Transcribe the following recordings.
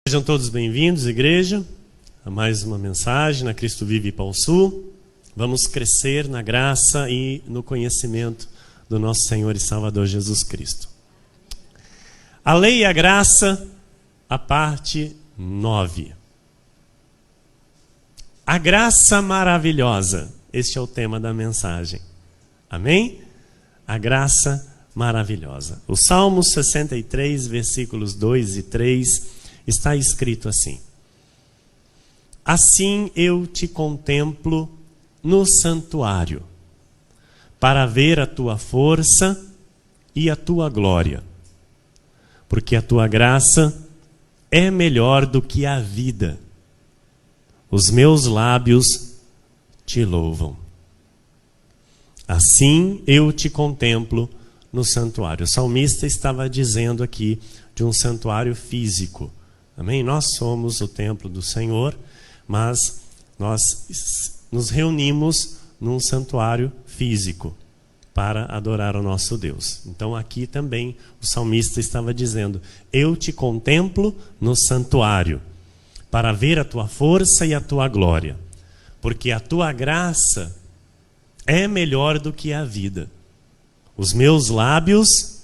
Sejam todos bem-vindos, igreja, a mais uma mensagem na Cristo Vive Pão Sul. Vamos crescer na graça e no conhecimento do nosso Senhor e Salvador Jesus Cristo. A lei e a graça, a parte 9. A graça maravilhosa, este é o tema da mensagem. Amém? A graça maravilhosa. O Salmo 63, versículos 2 e 3, está escrito assim: assim eu te contemplo no santuário, para ver a tua força e a tua glória, porque a tua graça é melhor do que a vida. Os meus lábios te louvam. Assim eu te contemplo no santuário. O salmista estava dizendo aqui de um santuário físico. Amém? Nós somos o templo do Senhor, mas nós nos reunimos num santuário físico para adorar o nosso Deus. Então aqui também o salmista estava dizendo: eu te contemplo no santuário, para ver a tua força e a tua glória, porque a tua graça é melhor do que a vida. Os meus lábios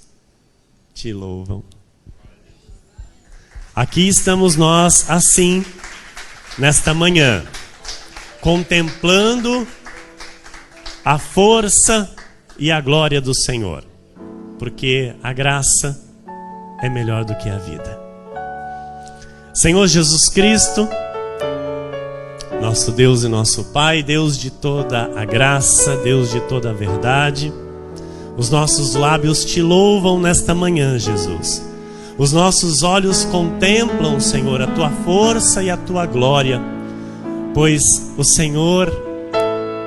te louvam. Aqui estamos nós, assim, nesta manhã, contemplando a força e a glória do Senhor, porque a graça é melhor do que a vida. Senhor Jesus Cristo, nosso Deus e nosso Pai, Deus de toda a graça, Deus de toda a verdade, os nossos lábios te louvam nesta manhã, Jesus. Os nossos olhos contemplam, Senhor, a tua força e a tua glória, pois o Senhor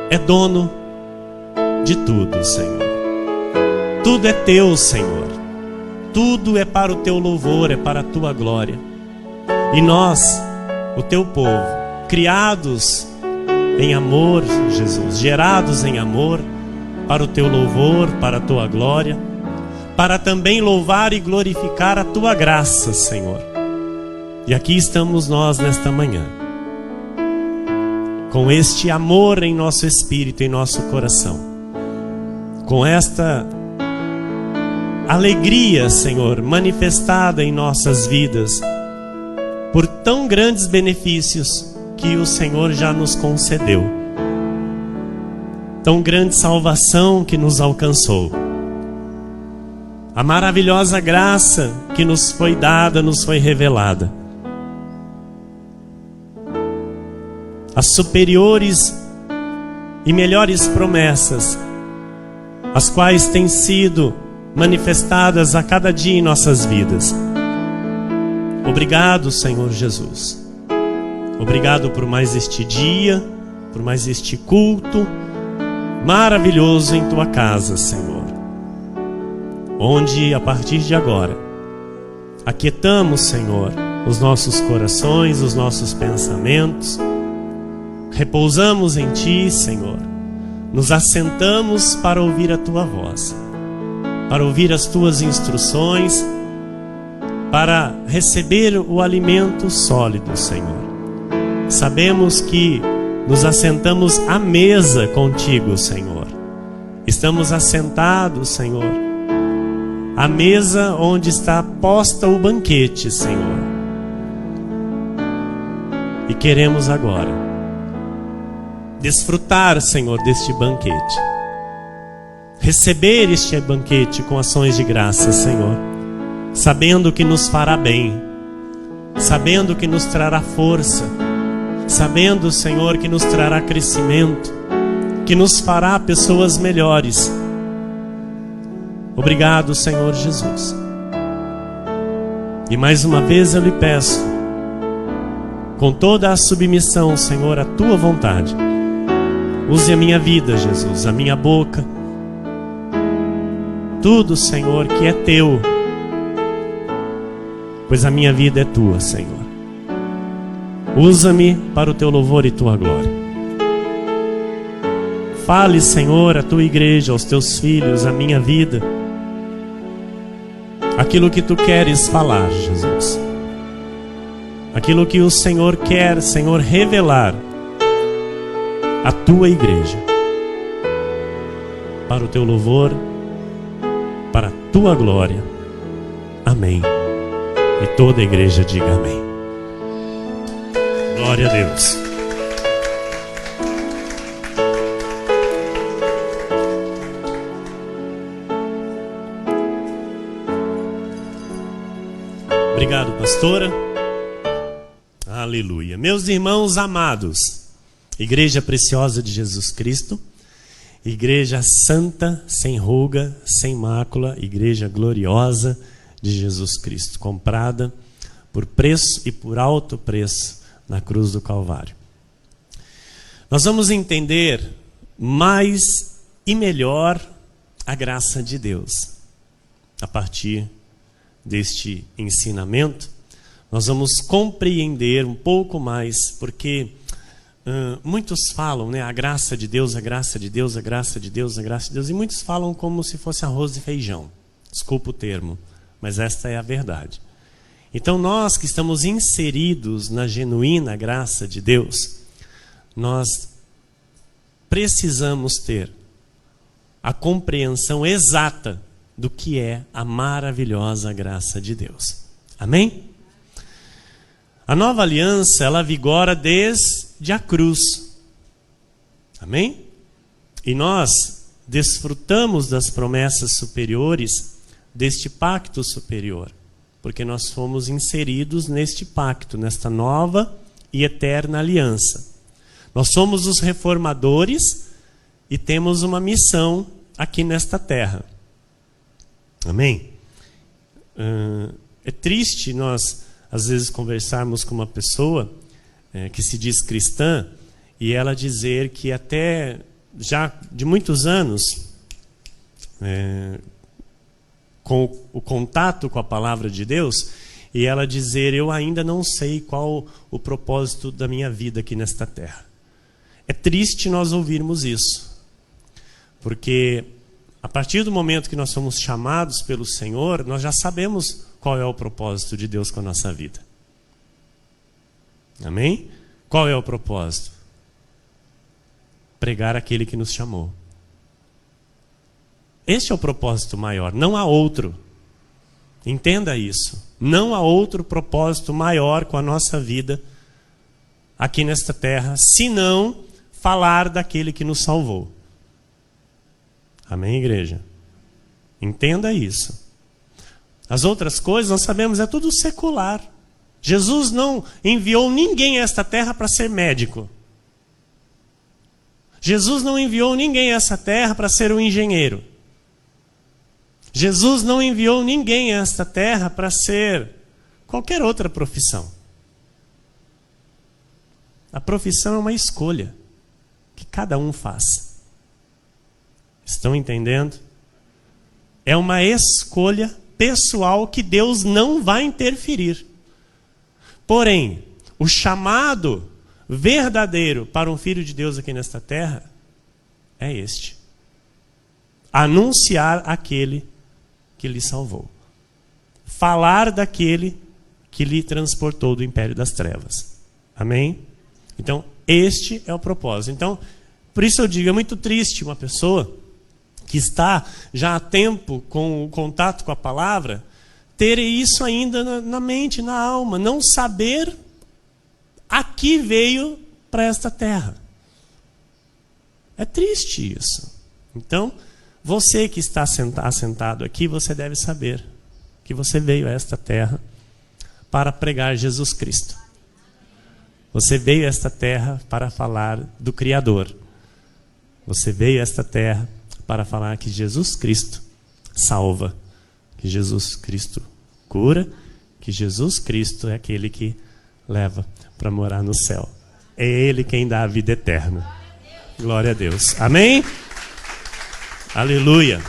é dono de tudo, Senhor. Tudo é teu, Senhor. Tudo é para o teu louvor, é para a tua glória. E nós, o teu povo, criados em amor, Jesus, gerados em amor, para o teu louvor, para a tua glória, para também louvar e glorificar a tua graça, Senhor. E aqui estamos nós nesta manhã, com este amor em nosso espírito, em nosso coração, com esta alegria, Senhor, manifestada em nossas vidas, por tão grandes benefícios que o Senhor já nos concedeu, tão grande salvação que nos alcançou, a maravilhosa graça que nos foi dada, nos foi revelada, as superiores e melhores promessas, as quais têm sido manifestadas a cada dia em nossas vidas. Obrigado, Senhor Jesus. Obrigado por mais este dia, por mais este culto maravilhoso em tua casa, Senhor, onde a partir de agora aquietamos, Senhor, os nossos corações, os nossos pensamentos, repousamos em ti, Senhor, nos assentamos para ouvir a tua voz, para ouvir as tuas instruções, para receber o alimento sólido, Senhor. Sabemos que nos assentamos à mesa contigo, Senhor. Estamos assentados, Senhor, à mesa onde está posta o banquete, Senhor. E queremos agora desfrutar, Senhor, deste banquete. Receber este banquete com ações de graça, Senhor, sabendo que nos fará bem, sabendo que nos trará força, sabendo, Senhor, que nos trará crescimento, que nos fará pessoas melhores. Obrigado, Senhor Jesus. E mais uma vez eu lhe peço, com toda a submissão, Senhor, à tua vontade, use a minha vida, Jesus, a minha boca, tudo, Senhor, que é teu, pois a minha vida é tua, Senhor. Usa-me para o teu louvor e tua glória. Fale, Senhor, à tua igreja, aos teus filhos, à minha vida, aquilo que tu queres falar, Jesus. aquilo que o Senhor quer, Senhor, revelar à tua igreja, para o teu louvor, para a tua glória. Amém. E toda a igreja diga amém. Glória a Deus. Obrigado, pastora. Aleluia. Meus irmãos amados, igreja preciosa de Jesus Cristo, igreja santa, sem ruga, sem mácula, igreja gloriosa de Jesus Cristo, comprada por preço e por alto preço na cruz do Calvário. Nós vamos entender mais e melhor a graça de Deus. A partir deste ensinamento, nós vamos compreender um pouco mais, porque muitos falam, né, a graça de Deus, a graça de Deus, a graça de Deus, a graça de Deus, e muitos falam como se fosse arroz e feijão. Desculpa o termo, mas esta é a verdade. Então nós que estamos inseridos na genuína graça de Deus, nós precisamos ter a compreensão exata do que é a maravilhosa graça de Deus. Amém? A nova aliança, ela vigora desde a cruz. Amém? E nós desfrutamos das promessas superiores deste pacto superior, porque nós fomos inseridos neste pacto, nesta nova e eterna aliança. Nós somos os reformadores e temos uma missão aqui nesta terra. Amém? É triste nós, às vezes, conversarmos com uma pessoa que se diz cristã e ela dizer que até já de muitos anos, com o contato com a palavra de Deus, e ela dizer: eu ainda não sei qual o propósito da minha vida aqui nesta terra. É triste nós ouvirmos isso, porque a partir do momento que nós somos chamados pelo Senhor, nós já sabemos qual é o propósito de Deus com a nossa vida. Amém? Qual é o propósito? Pregar aquele que nos chamou. Este é o propósito maior, não há outro. Entenda isso. Não há outro propósito maior com a nossa vida aqui nesta terra, senão falar daquele que nos salvou. Amém, igreja? Entenda isso. As outras coisas, nós sabemos, é tudo secular. Jesus não enviou ninguém a esta terra para ser médico. Jesus não enviou ninguém a essa terra para ser um engenheiro. Jesus não enviou ninguém a esta terra para ser qualquer outra profissão. A profissão é uma escolha que cada um faz. Estão entendendo? É uma escolha pessoal que Deus não vai interferir. Porém, o chamado verdadeiro para um filho de Deus aqui nesta terra é este: anunciar aquele que lhe salvou, falar daquele que lhe transportou do império das trevas. Amém? Então, este é o propósito. Então, por isso eu digo, é muito triste uma pessoa que está já há tempo com o contato com a palavra, ter isso ainda na mente, na alma, não saber a que veio para esta terra. É triste isso. Então, você que está assentado aqui, você deve saber que você veio a esta terra para pregar Jesus Cristo. Você veio a esta terra para falar do Criador. Você veio a esta terra para falar que Jesus Cristo salva, que Jesus Cristo cura, que Jesus Cristo é aquele que leva para morar no céu. É Ele quem dá a vida eterna. Glória a Deus. Amém? Aleluia.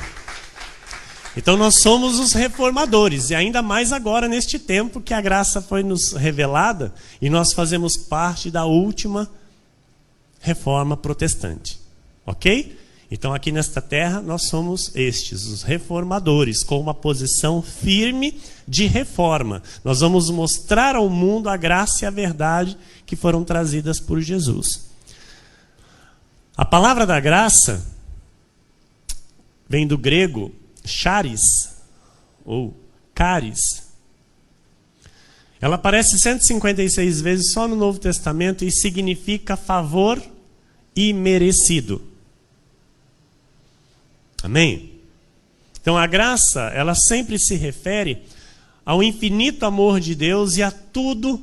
Então nós somos os reformadores, e ainda mais agora neste tempo que a graça foi nos revelada e nós fazemos parte da última reforma protestante. Ok? Então aqui nesta terra nós somos estes, os reformadores, com uma posição firme de reforma. Nós vamos mostrar ao mundo a graça e a verdade que foram trazidas por Jesus. A palavra da graça vem do grego charis, ou caris. Ela aparece 156 vezes só no Novo Testamento e significa favor imerecido. Amém? Então a graça, ela sempre se refere ao infinito amor de Deus e a tudo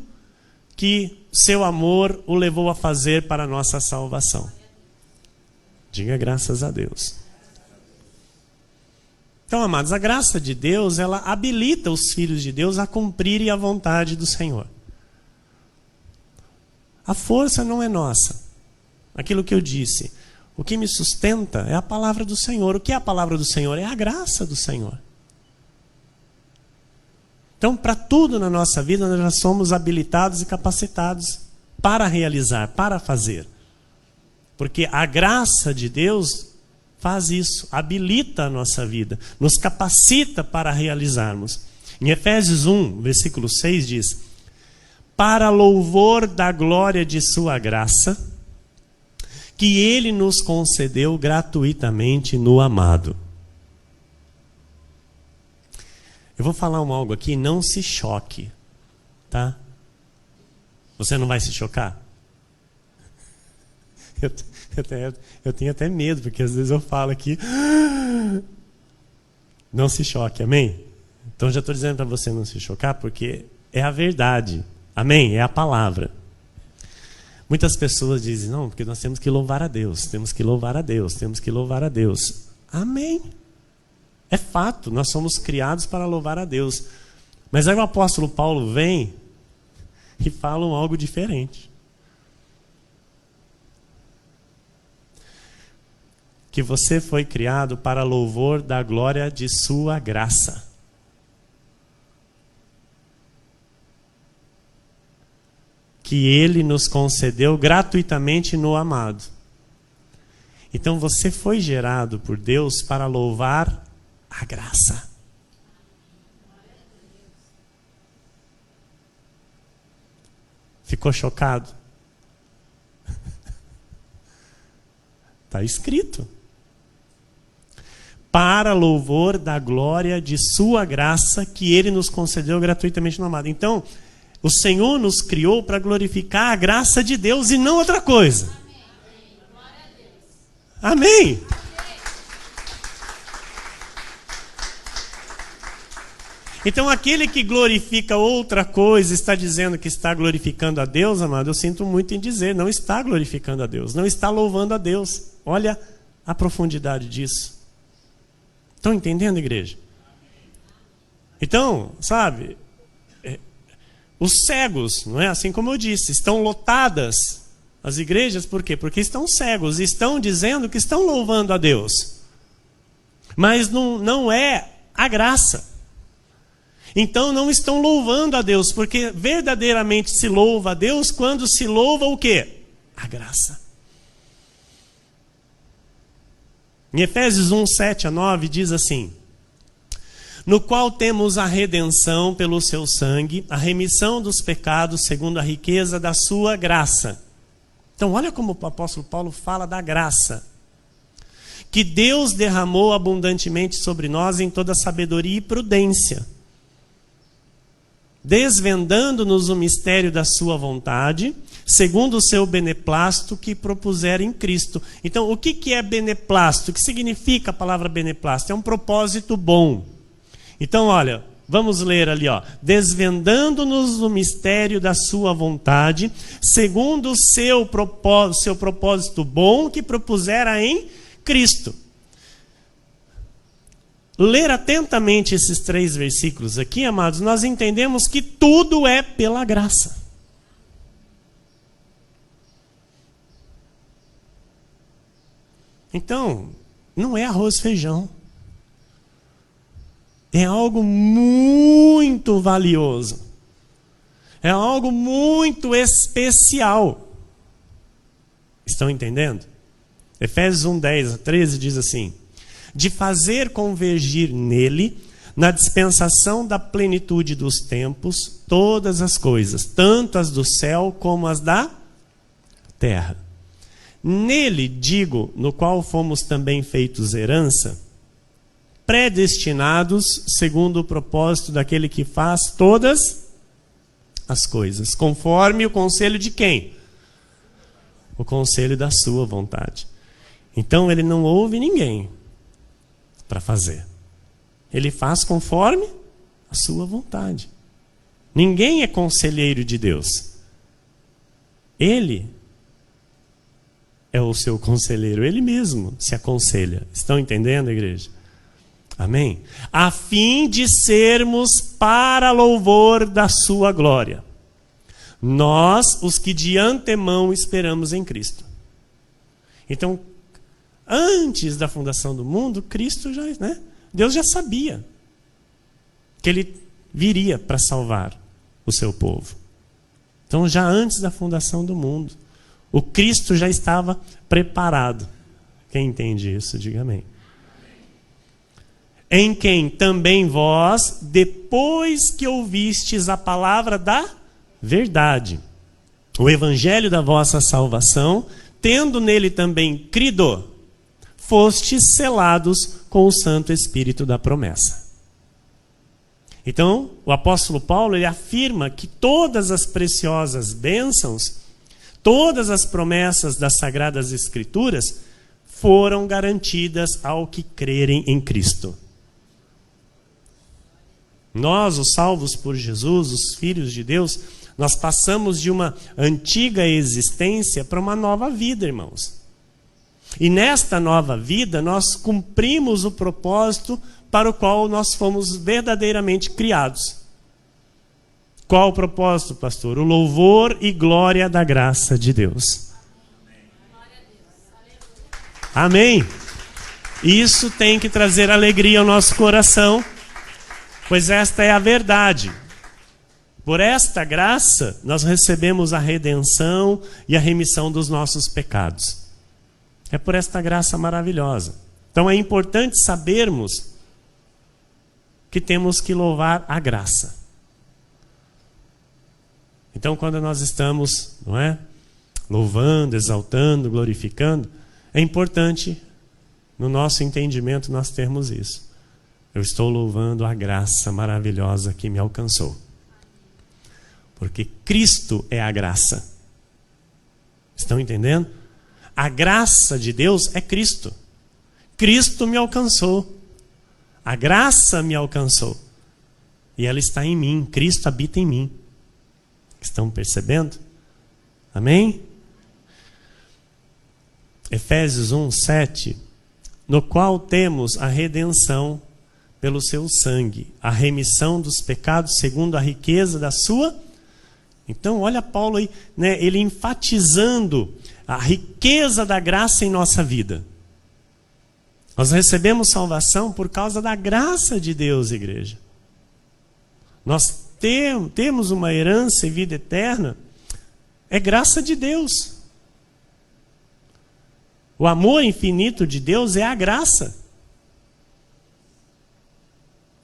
que seu amor o levou a fazer para a nossa salvação. Diga graças a Deus. Então, amados, a graça de Deus, ela habilita os filhos de Deus a cumprirem a vontade do Senhor. A força não é nossa. Aquilo que eu disse, o que me sustenta é a palavra do Senhor. O que é a palavra do Senhor? É a graça do Senhor. Então, para tudo na nossa vida, nós já somos habilitados e capacitados para realizar, para fazer. Porque a graça de Deus faz isso, habilita a nossa vida, nos capacita para realizarmos. Em Efésios 1, versículo 6 diz: para louvor da glória de sua graça, que ele nos concedeu gratuitamente no amado. Eu vou falar algo aqui, não se choque, tá? Você não vai se chocar? Eu tenho até medo, porque às vezes eu falo aqui. Não se choque, amém? Então já estou dizendo para você não se chocar, porque é a verdade, amém? É a palavra. Muitas pessoas dizem, não, porque nós temos que louvar a Deus, temos que louvar a Deus, temos que louvar a Deus. Amém? É fato, nós somos criados para louvar a Deus. Mas aí o apóstolo Paulo vem e fala algo diferente. Que você foi criado para louvor da glória de sua graça. Que ele nos concedeu gratuitamente no amado. Então você foi gerado por Deus para louvar a graça. Ficou chocado? Está escrito. Para louvor da glória de sua graça, que ele nos concedeu gratuitamente no amado. Então, o Senhor nos criou para glorificar a graça de Deus e não outra coisa. Amém. Então, aquele que glorifica outra coisa, está dizendo que está glorificando a Deus, amado, eu sinto muito em dizer, não está glorificando a Deus, não está louvando a Deus. Olha a profundidade disso. Estão entendendo, igreja? Então, sabe, os cegos, não é assim como eu disse, estão lotadas as igrejas, por quê? Porque estão cegos, estão dizendo que estão louvando a Deus. Mas não é a graça. Então não estão louvando a Deus, porque verdadeiramente se louva a Deus quando se louva o quê? A graça. Em Efésios 1, 7 a 9 diz assim: no qual temos a redenção pelo seu sangue, a remissão dos pecados segundo a riqueza da sua graça. Então olha como o apóstolo Paulo fala da graça. Que Deus derramou abundantemente sobre nós em toda sabedoria e prudência, desvendando-nos o mistério da sua vontade, segundo o seu beneplácito que propusera em Cristo. Então, o que é beneplácito? O que significa a palavra beneplácito? É um propósito bom. Então, olha, vamos ler ali, ó. Desvendando-nos o mistério da sua vontade, segundo o seu propósito bom que propusera em Cristo. Ler atentamente esses 3 versículos aqui, amados, nós entendemos que tudo é pela graça. Então, não é arroz e feijão. É algo muito valioso. É algo muito especial. Estão entendendo? Efésios 1, 10 a 13 diz assim: de fazer convergir nele, na dispensação da plenitude dos tempos, todas as coisas, tanto as do céu como as da terra. Nele, digo, no qual fomos também feitos herança, predestinados segundo o propósito daquele que faz todas as coisas, conforme o conselho de quem? O conselho da sua vontade. Então ele não ouve ninguém para fazer. Ele faz conforme a sua vontade. Ninguém é conselheiro de Deus. Ele é o seu conselheiro. Ele mesmo se aconselha. Estão entendendo, igreja? Amém? A fim de sermos para louvor da sua glória. Nós, os que de antemão esperamos em Cristo. Então, antes da fundação do mundo, Cristo já, né? Deus já sabia que ele viria para salvar o seu povo. Então, já antes da fundação do mundo, o Cristo já estava preparado. Quem entende isso, diga amém. Em quem também vós, depois que ouvistes a palavra da verdade, o evangelho da vossa salvação, tendo nele também crido, fostes selados com o Santo Espírito da promessa. Então, o apóstolo Paulo ele afirma que todas as preciosas bênçãos, todas as promessas das Sagradas Escrituras foram garantidas ao que crerem em Cristo. Nós, os salvos por Jesus, os filhos de Deus, nós passamos de uma antiga existência para uma nova vida, irmãos. E nesta nova vida, nós cumprimos o propósito para o qual nós fomos verdadeiramente criados. Qual o propósito, pastor? O louvor e glória da graça de Deus. Amém? Isso tem que trazer alegria ao nosso coração, pois esta é a verdade. Por esta graça, nós recebemos a redenção e a remissão dos nossos pecados. É por esta graça maravilhosa. Então é importante sabermos que temos que louvar a graça. Então quando nós estamos, não é, louvando, exaltando, glorificando, é importante no nosso entendimento nós termos isso. Eu estou louvando a graça maravilhosa que me alcançou. Porque Cristo é a graça. Estão entendendo? A graça de Deus é Cristo. Cristo me alcançou. A graça me alcançou. E ela está em mim. Cristo habita em mim. Estão percebendo? Amém? Efésios 1, 7. No qual temos a redenção pelo seu sangue, a remissão dos pecados segundo a riqueza da sua. Então, olha Paulo aí, né, ele enfatizando a riqueza da graça em nossa vida. Nós recebemos salvação por causa da graça de Deus, igreja. Nós temos uma herança e vida eterna, é graça de Deus. O amor infinito de Deus é a graça.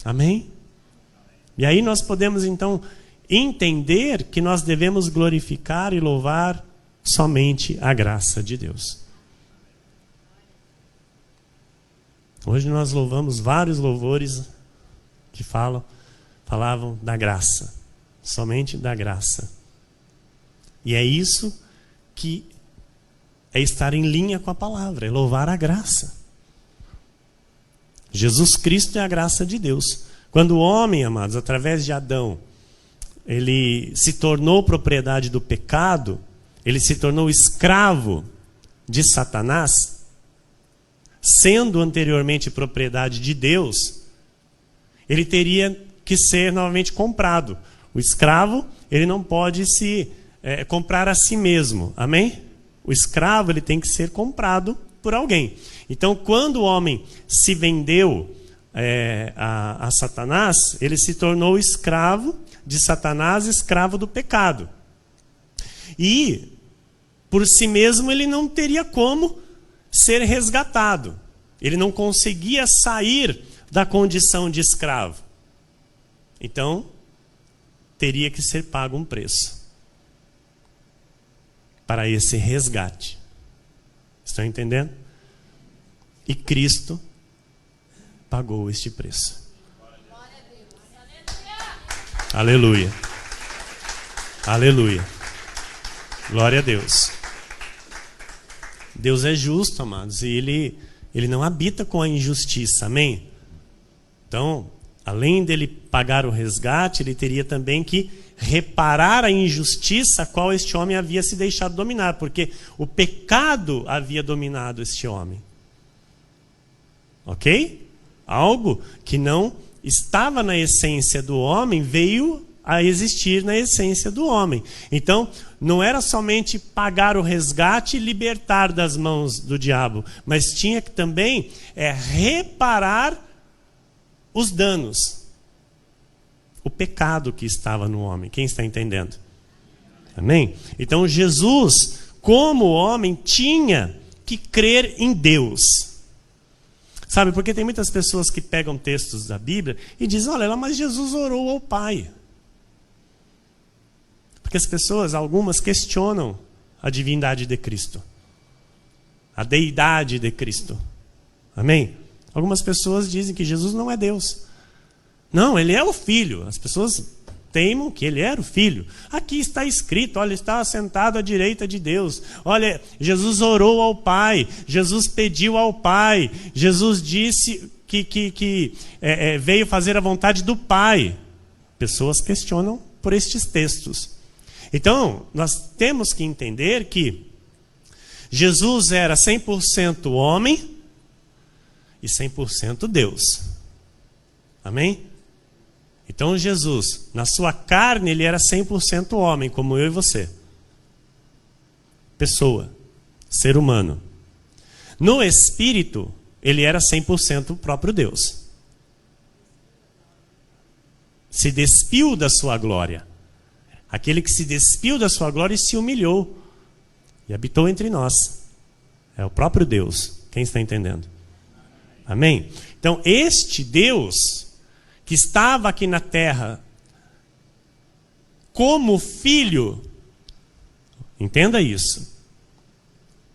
Amém? E aí nós podemos então entender que nós devemos glorificar e louvar somente a graça de Deus. Hoje nós louvamos vários louvores que falavam da graça, somente da graça. E é isso que é estar em linha com a palavra, é louvar a graça. Jesus Cristo é a graça de Deus. Quando o homem, amados, através de Adão, ele se tornou propriedade do pecado, ele se tornou escravo de Satanás, sendo anteriormente propriedade de Deus, ele teria que ser novamente comprado. O escravo, ele não pode se comprar a si mesmo. Amém? O escravo, ele tem que ser comprado por alguém. Então, quando o homem se vendeu a Satanás, ele se tornou escravo de Satanás, escravo do pecado. E, por si mesmo, ele não teria como ser resgatado. Ele não conseguia sair da condição de escravo. Então, teria que ser pago um preço para esse resgate. Estão entendendo? E Cristo pagou este preço. Aleluia. Aleluia. Glória a Deus. Deus é justo, amados, e Ele não habita com a injustiça, amém? Então, além dele pagar o resgate, ele teria também que reparar a injustiça a qual este homem havia se deixado dominar, porque o pecado havia dominado este homem. Ok? Algo que não estava na essência do homem veio a existir na essência do homem. Então, não era somente pagar o resgate e libertar das mãos do diabo, mas tinha que também reparar os danos, o pecado que estava no homem. Quem está entendendo? Amém? Então Jesus, como homem, tinha que crer em Deus. Sabe, porque tem muitas pessoas que pegam textos da Bíblia e dizem, olha, mas Jesus orou ao Pai. Porque as pessoas, algumas, questionam a divindade de Cristo, a deidade de Cristo. Amém? Algumas pessoas dizem que Jesus não é Deus. Não, ele é o Filho. As pessoas teimam que ele era o Filho. Aqui está escrito, olha, está sentado à direita de Deus. Olha, Jesus orou ao Pai, Jesus pediu ao Pai, Jesus disse que veio fazer a vontade do Pai. Pessoas questionam por estes textos. Então, nós temos que entender que Jesus era 100% homem e 100% Deus. Amém? Então Jesus, na sua carne, ele era 100% homem, como eu e você. Pessoa, ser humano. No espírito, ele era 100% o próprio Deus. Se despiu da sua glória. Aquele que se despiu da sua glória e se humilhou. E habitou entre nós. É o próprio Deus. Quem está entendendo? Amém? Então, este Deus que estava aqui na terra como filho, entenda isso.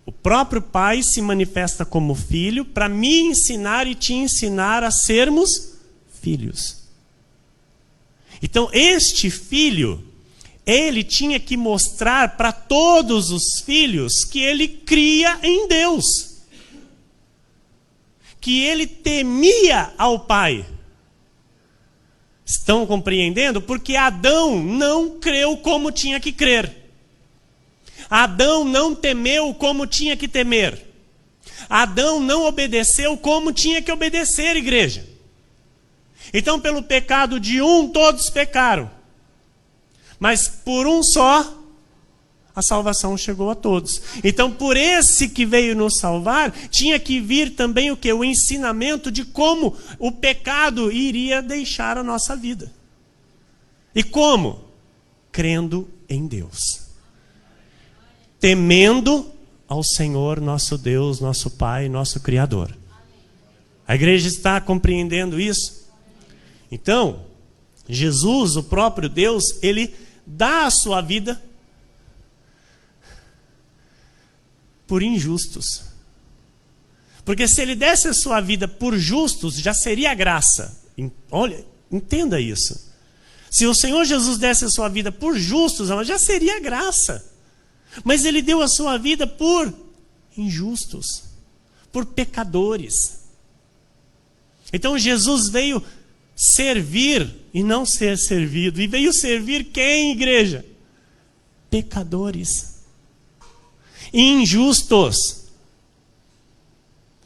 O próprio Pai se manifesta como filho para me ensinar e te ensinar a sermos filhos. Então, este filho, ele tinha que mostrar para todos os filhos que ele cria em Deus. Que ele temia ao Pai. Estão compreendendo? Porque Adão não creu como tinha que crer. Adão não temeu como tinha que temer. Adão não obedeceu como tinha que obedecer, igreja. Então, pelo pecado de um, todos pecaram. Mas por um só, a salvação chegou a todos. Então, por esse que veio nos salvar, tinha que vir também o quê? O ensinamento de como o pecado iria deixar a nossa vida. E como? Crendo em Deus. Temendo ao Senhor, nosso Deus, nosso Pai, nosso Criador. A igreja está compreendendo isso? Então, Jesus, o próprio Deus, ele dá a sua vida por injustos. Porque se ele desse a sua vida por justos, já seria graça. Olha, entenda isso. Se o Senhor Jesus desse a sua vida por justos, já seria graça. Mas ele deu a sua vida por injustos, por pecadores. Então Jesus veio servir e não ser servido. E veio servir quem, igreja? Pecadores. Injustos.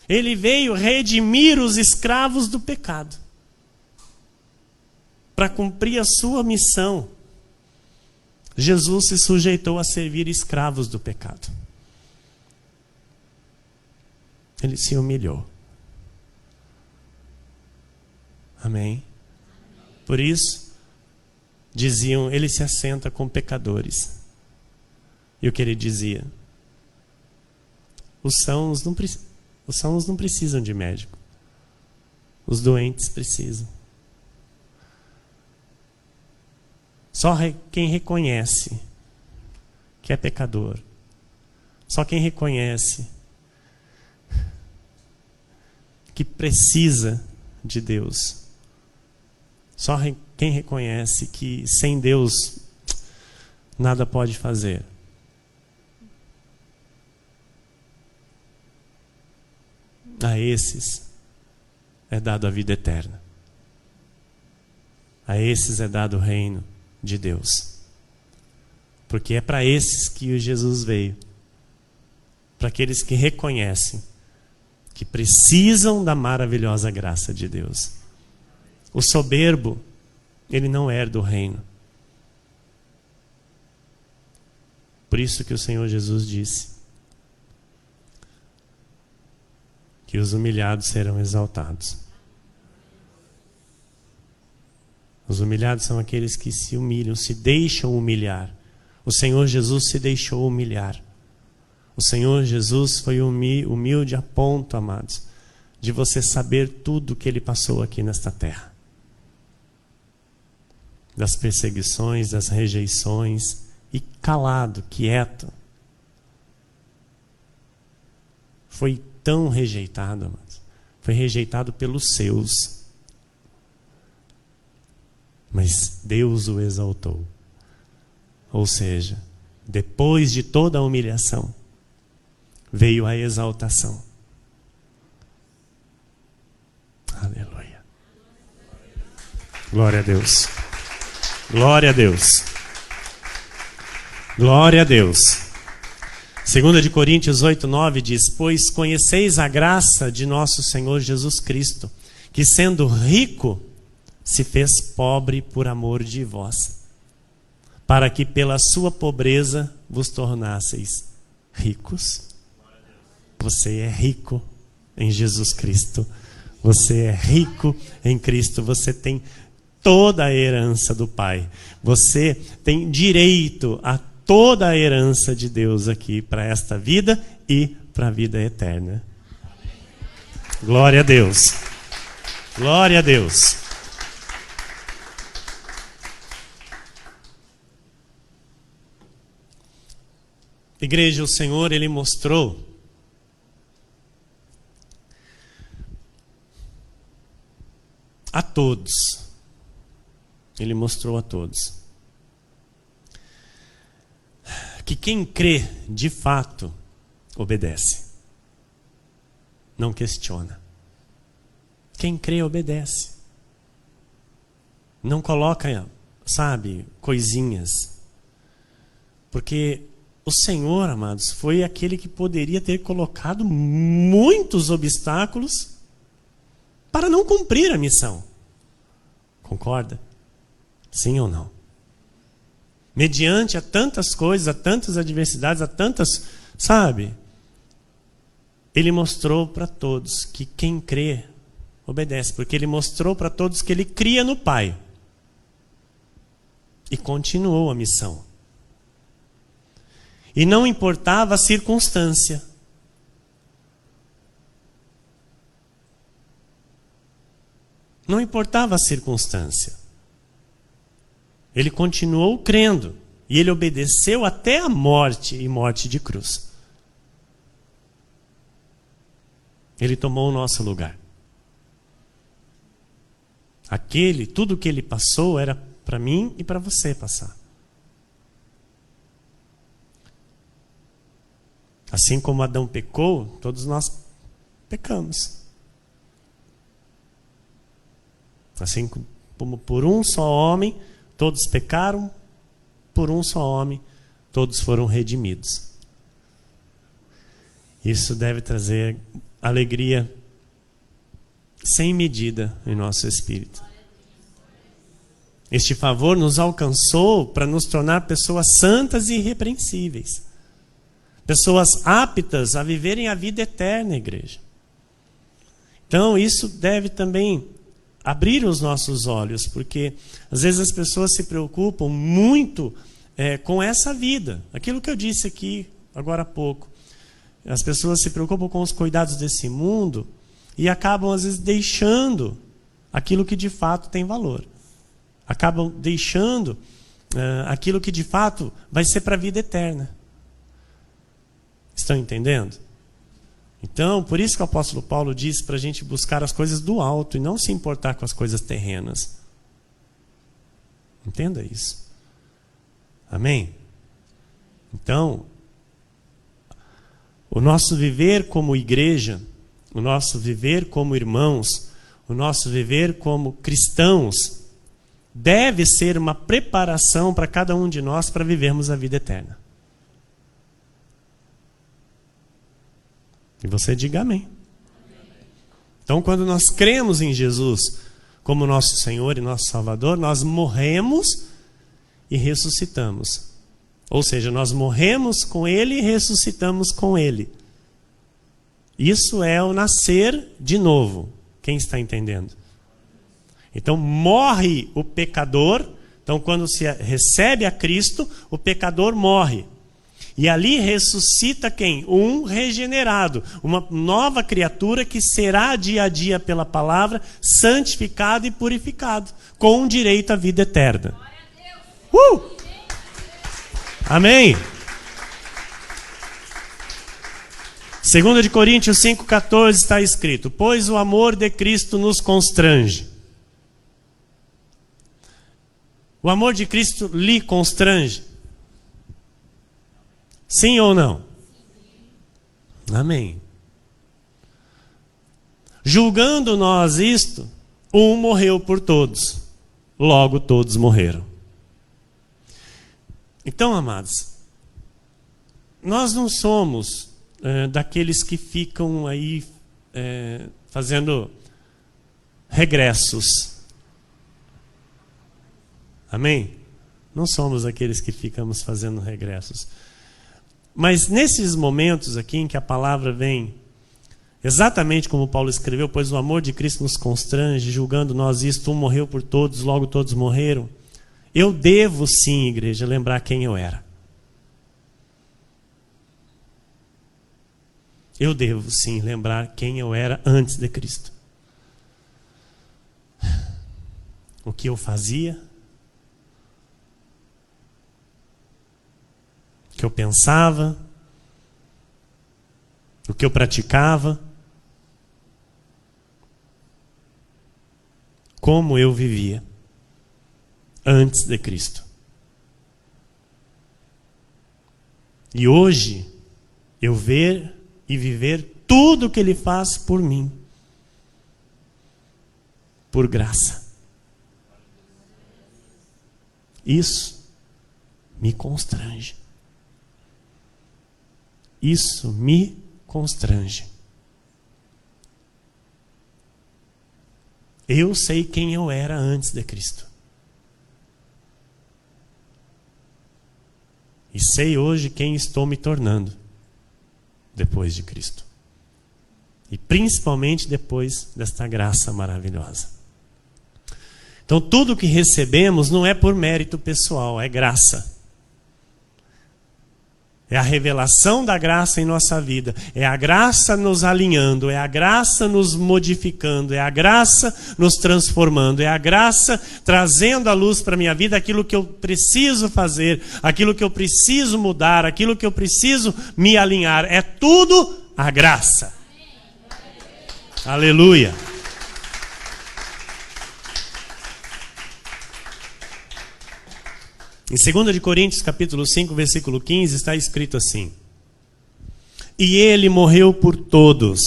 Ele veio redimir os escravos do pecado. Para cumprir a sua missão, Jesus se sujeitou a servir escravos do pecado. Ele se humilhou. Amém? Por isso, diziam, ele se assenta com pecadores. E o que ele dizia? Os sãos não precisam de médico. Os doentes precisam. Só quem reconhece que é pecador, só quem reconhece que precisa de Deus, só quem reconhece que sem Deus nada pode fazer, a esses é dado a vida eterna. A esses é dado o reino de Deus. Porque é para esses que o Jesus veio. Para aqueles que reconhecem que precisam da maravilhosa graça de Deus. O soberbo, ele não herda o reino. Por isso que o Senhor Jesus disse que os humilhados serão exaltados. Os humilhados são aqueles que se humilham, se deixam humilhar. O Senhor Jesus se deixou humilhar. O Senhor Jesus foi humilde a ponto, amados, de você saber tudo o que Ele passou aqui nesta terra. Das perseguições, das rejeições, e calado, quieto. Foi tão rejeitado, amados. Foi rejeitado pelos seus. Mas Deus o exaltou. Ou seja, depois de toda a humilhação, veio a exaltação. Aleluia. Glória a Deus. Glória a Deus. Glória a Deus. 2 Coríntios 8:9 diz: pois conheceis a graça de nosso Senhor Jesus Cristo, que sendo rico, se fez pobre por amor de vós, para que pela sua pobreza vos tornasseis ricos. Você é rico em Jesus Cristo. Você é rico em Cristo. Você tem toda a herança do Pai. Você tem direito a toda a herança de Deus aqui para esta vida e para a vida eterna. Glória a Deus. Glória a Deus. Igreja, o Senhor, Ele mostrou a todos. Ele mostrou a todos que quem crê, de fato, obedece. Não questiona. Quem crê, obedece. Não coloca, sabe, coisinhas. Porque o Senhor, amados, foi aquele que poderia ter colocado muitos obstáculos para não cumprir a missão. Concorda? Sim ou não? Mediante a tantas coisas, a tantas adversidades, a tantas, sabe? Ele mostrou para todos que quem crê, obedece. Porque Ele mostrou para todos que Ele cria no Pai. E continuou a missão. E não importava a circunstância. Não importava a circunstância. Ele continuou crendo. E ele obedeceu até a morte, e morte de cruz. Ele tomou o nosso lugar. Tudo que ele passou era para mim e para você passar. Assim como Adão pecou, todos nós pecamos. Assim como por um só homem, todos pecaram, por um só homem, todos foram redimidos. Isso deve trazer alegria sem medida em nosso espírito. Este favor nos alcançou para nos tornar pessoas santas e irrepreensíveis. Pessoas aptas a viverem a vida eterna, igreja. Então, isso deve também abrir os nossos olhos, porque às vezes as pessoas se preocupam muito com essa vida. Aquilo que eu disse aqui agora há pouco. As pessoas se preocupam com os cuidados desse mundo e acabam, às vezes, deixando aquilo que de fato tem valor. Acabam deixando aquilo que de fato vai ser para a vida eterna. Estão entendendo? Então, por isso que o apóstolo Paulo disse para a gente buscar as coisas do alto e não se importar com as coisas terrenas. Entenda isso. Amém? Então, o nosso viver como igreja, o nosso viver como irmãos, o nosso viver como cristãos, deve ser uma preparação para cada um de nós para vivermos a vida eterna. E você diga amém. Então, quando nós cremos em Jesus como nosso Senhor e nosso Salvador, nós morremos e ressuscitamos. Ou seja, nós morremos com Ele e ressuscitamos com Ele. Isso é o nascer de novo. Quem está entendendo? Então, morre o pecador. Então, quando se recebe a Cristo, o pecador morre. E ali ressuscita quem? Um regenerado, uma nova criatura que será dia a dia pela palavra, santificado e purificado, com direito à vida eterna. Amém? 2 Coríntios 5,14 está escrito: pois o amor de Cristo nos constrange. O amor de Cristo lhe constrange? Sim ou não? Amém. Julgando nós isto, um morreu por todos, logo todos morreram. Então, amados, nós não somos daqueles que ficam aí fazendo regressos. Amém? Não somos aqueles que ficamos fazendo regressos. Mas nesses momentos aqui em que a palavra vem, exatamente como Paulo escreveu, pois o amor de Cristo nos constrange, julgando nós isto, um morreu por todos, logo todos morreram. Eu devo sim, igreja, lembrar quem eu era. Eu devo sim lembrar quem eu era antes de Cristo. O que eu fazia, o que eu pensava, o que eu praticava, como eu vivia antes de Cristo. E hoje eu ver e viver tudo o que Ele faz por mim, por graça. Isso me constrange. Isso me constrange. Eu sei quem eu era antes de Cristo. E sei hoje quem estou me tornando depois de Cristo. E principalmente depois desta graça maravilhosa. Então tudo que recebemos não é por mérito pessoal, é graça. É a revelação da graça em nossa vida. É a graça nos alinhando. É a graça nos modificando. É a graça nos transformando. É a graça trazendo à luz para a minha vida aquilo que eu preciso fazer, aquilo que eu preciso mudar, aquilo que eu preciso me alinhar. É tudo a graça. Aleluia. Em 2 Coríntios capítulo 5, versículo 15, está escrito assim: e ele morreu por todos,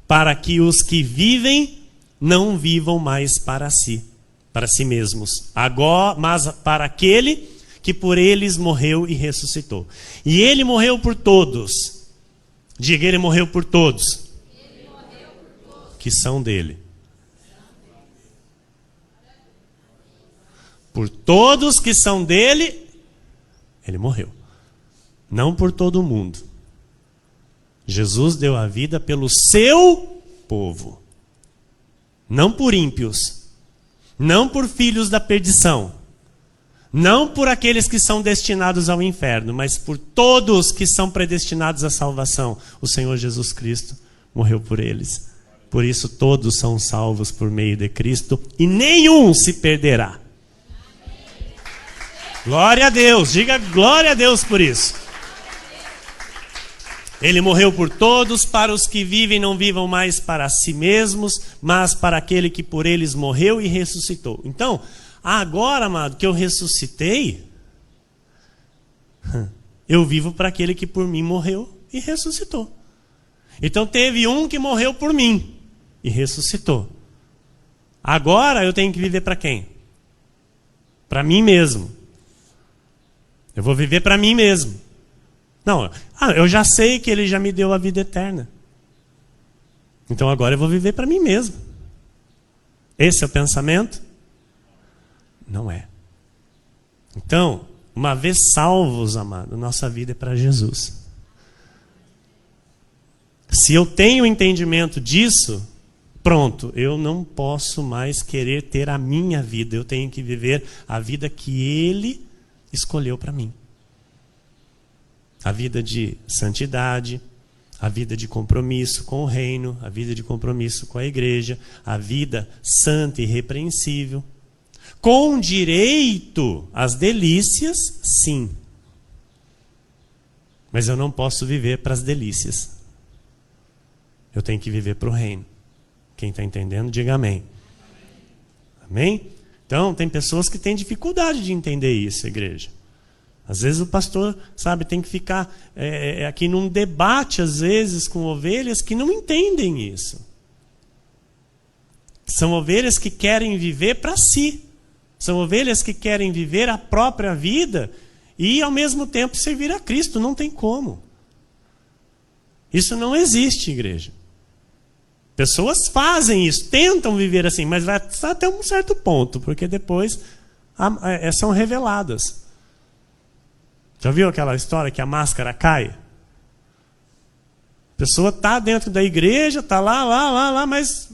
para que os que vivem não vivam mais para si mesmos, agora, mas para aquele que por eles morreu e ressuscitou. E ele morreu por todos. Diga, ele morreu por todos. Ele morreu por todos que são dele. Por todos que são dele, ele morreu. Não por todo mundo. Jesus deu a vida pelo seu povo. Não por ímpios. Não por filhos da perdição. Não por aqueles que são destinados ao inferno, mas por todos que são predestinados à salvação. O Senhor Jesus Cristo morreu por eles. Por isso todos são salvos por meio de Cristo e nenhum se perderá. Glória a Deus, diga glória a Deus por isso. Ele morreu por todos, para os que vivem não vivam mais para si mesmos, mas para aquele que por eles morreu e ressuscitou. Então, agora, amado, que eu ressuscitei, eu vivo para aquele que por mim morreu e ressuscitou. Então teve um que morreu por mim e ressuscitou. Agora eu tenho que viver para quem? Para mim mesmo. Eu vou viver para mim mesmo. Não, eu já sei que ele já me deu a vida eterna. Então agora eu vou viver para mim mesmo. Esse é o pensamento? Não é. Então, uma vez salvos, amado, nossa vida é para Jesus. Se eu tenho entendimento disso, pronto, eu não posso mais querer ter a minha vida. Eu tenho que viver a vida que Ele escolheu para mim. A vida de santidade, a vida de compromisso com o reino, a vida de compromisso com a igreja, a vida santa e irrepreensível. Com direito às delícias, sim. Mas eu não posso viver para as delícias. Eu tenho que viver para o reino. Quem está entendendo, diga amém. Amém? Então, tem pessoas que têm dificuldade de entender isso, igreja. Às vezes o pastor, sabe, tem que ficar aqui num debate, às vezes, com ovelhas que não entendem isso. São ovelhas que querem viver para si. São ovelhas que querem viver a própria vida e, ao mesmo tempo, servir a Cristo. Não tem como. Isso não existe, igreja. Pessoas fazem isso, tentam viver assim, mas vai até um certo ponto, porque depois são reveladas. Já viu aquela história que a máscara cai? A pessoa está dentro da igreja, está lá, mas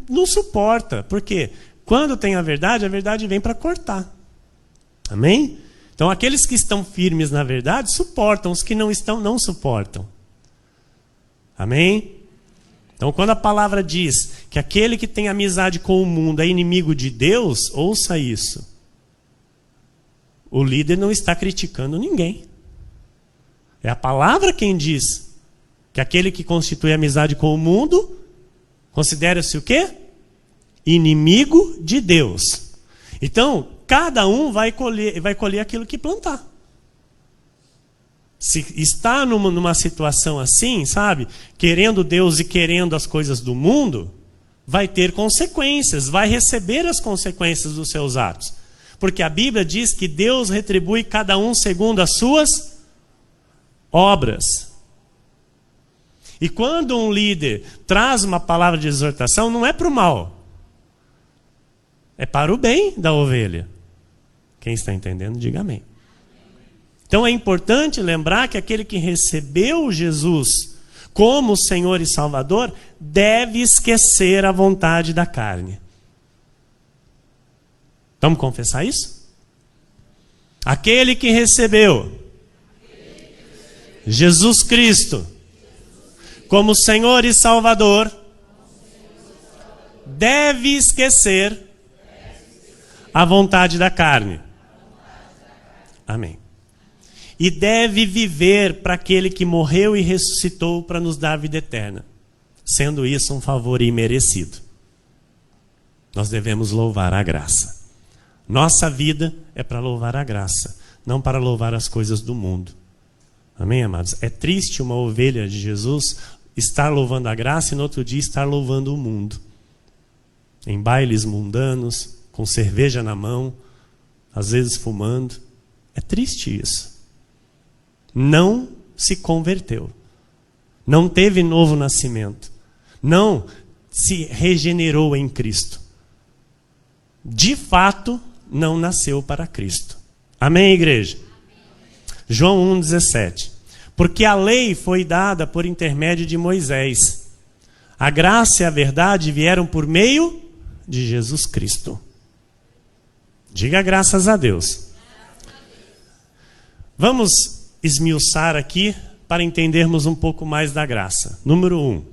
não suporta. Por quê? Quando tem a verdade vem para cortar. Amém? Então aqueles que estão firmes na verdade suportam, os que não estão não suportam. Amém? Então quando a palavra diz que aquele que tem amizade com o mundo é inimigo de Deus, ouça isso. O líder não está criticando ninguém. É a palavra quem diz que aquele que constitui amizade com o mundo considera-se o quê? Inimigo de Deus. Então, cada um vai colher aquilo que plantar. Se está numa situação assim, sabe? Querendo Deus e querendo as coisas do mundo, vai ter consequências, vai receber as consequências dos seus atos. Porque a Bíblia diz que Deus retribui cada um segundo as suas obras. E quando um líder traz uma palavra de exortação, não é para o mal. É para o bem da ovelha. Quem está entendendo, diga amém. Então é importante lembrar que aquele que recebeu Jesus como Senhor e Salvador deve esquecer a vontade da carne. Vamos confessar isso? Aquele que recebeu Jesus Cristo como Senhor e Salvador deve esquecer a vontade da carne. Amém. E deve viver para aquele que morreu e ressuscitou para nos dar a vida eterna, sendo isso um favor imerecido. Nós devemos louvar a graça. Nossa vida é para louvar a graça, não para louvar as coisas do mundo. Amém, amados? É triste uma ovelha de Jesus estar louvando a graça e no outro dia estar louvando o mundo. Em bailes mundanos, com cerveja na mão, às vezes fumando. É triste isso. Não se converteu. Não teve novo nascimento. Não se regenerou em Cristo. De fato, não nasceu para Cristo. Amém, igreja? João 1,17. Porque a lei foi dada por intermédio de Moisés. A graça e a verdade vieram por meio de Jesus Cristo. Diga graças a Deus. Vamos esmiuçar aqui para entendermos um pouco mais da graça. Número 1.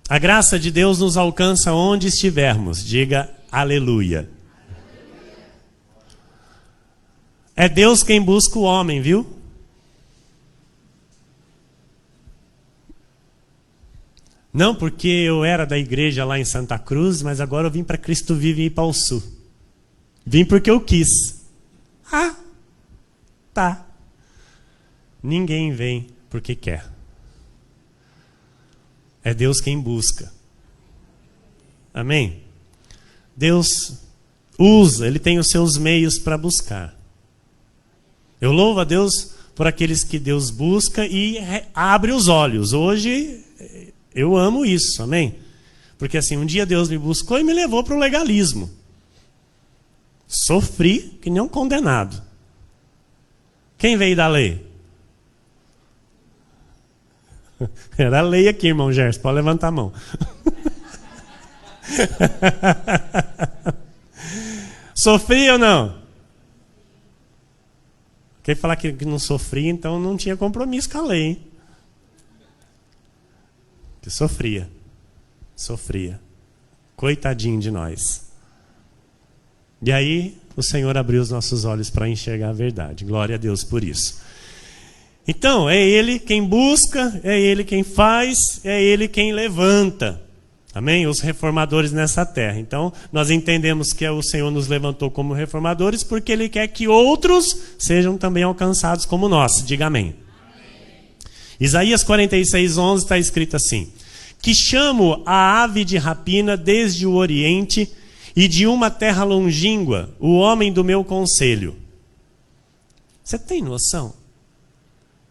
A graça de Deus nos alcança onde estivermos. Diga aleluia. É Deus quem busca o homem, viu? Não porque eu era da igreja lá em Santa Cruz, mas agora eu vim para Cristo Vive e ir para o Sul. Vim porque eu quis. Ah, tá. Ninguém vem porque quer. É Deus quem busca. Amém? Deus usa, Ele tem os seus meios para buscar. Eu louvo a Deus por aqueles que Deus busca e abre os olhos. Hoje eu amo isso, amém? Porque assim, um dia Deus me buscou e me levou para o legalismo. Sofri que nem um condenado. Quem veio da lei? Era a lei aqui, irmão Gerson, pode levantar a mão. Sofri ou não? Quem falar que não sofria, então não tinha compromisso com a lei, hein? Que sofria. Sofria. Coitadinho de nós. E aí, o Senhor abriu os nossos olhos para enxergar a verdade. Glória a Deus por isso. Então, é Ele quem busca, é Ele quem faz, é Ele quem levanta. Amém? Os reformadores nessa terra. Então, nós entendemos que o Senhor nos levantou como reformadores porque Ele quer que outros sejam também alcançados como nós. Diga amém. Isaías 46:11 está escrito assim: que chamo a ave de rapina desde o Oriente e de uma terra longínqua, o homem do meu conselho. Você tem noção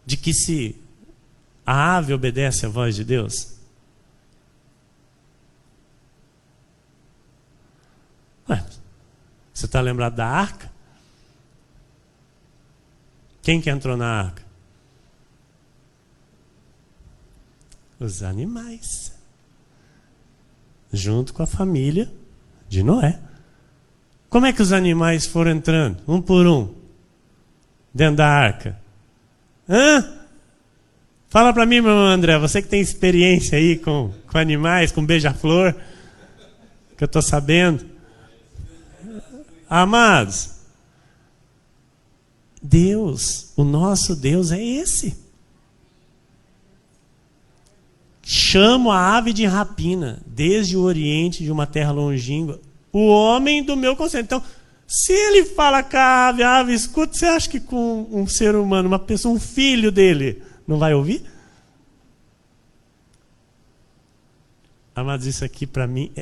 de que se a ave obedece à voz de Deus? Ué, você está lembrado da arca? Quem que entrou na arca? Os animais. Junto com a família de Noé. Como é que os animais foram entrando? Um por um. Dentro da arca. Hã? Fala para mim, meu irmão André. Você que tem experiência aí com animais, com beija-flor. Que eu estou sabendo. Amados. Deus, o nosso Deus é esse. Chamo a ave de rapina, desde o Oriente, de uma terra longínqua, o homem do meu conselho. Então, se ele fala com a ave, escuta, você acha que com um ser humano, uma pessoa, um filho dele, não vai ouvir? Amados, isso aqui para mim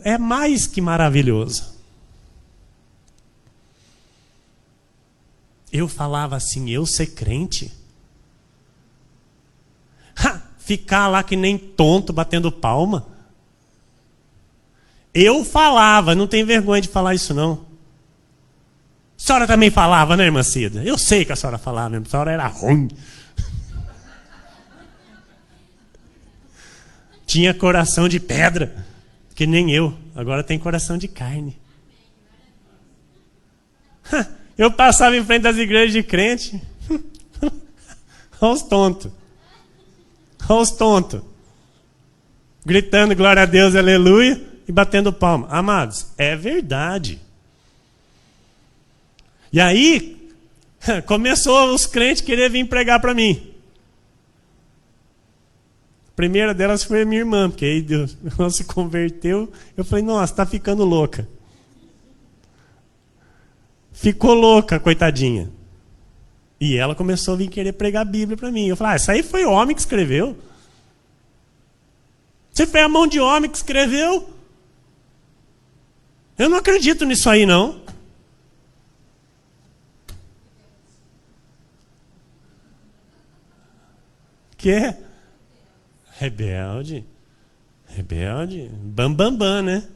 é mais que maravilhoso. Eu falava assim, eu ser crente? Ficar lá que nem tonto batendo palma? Eu falava, não tem vergonha de falar isso não. A senhora também falava, né, irmã Cida? Eu sei que a senhora falava mesmo, a senhora era ruim. Tinha coração de pedra, que nem eu, agora tem coração de carne. Eu passava em frente das igrejas de crente. Olha os tontos. Olha os tontos. Gritando glória a Deus, aleluia, e batendo palma. Amados, é verdade. E aí, começou os crentes querer vir pregar para mim. A primeira delas foi a minha irmã, porque aí Deus, ela se converteu. Eu falei, nossa, está ficando louca. Ficou louca, coitadinha. E ela começou a vir querer pregar a Bíblia para mim. Eu falei, isso aí foi o homem que escreveu. Se foi a mão de homem que escreveu. Eu não acredito nisso aí, não. Que é? Rebelde. Rebelde. Bam, né?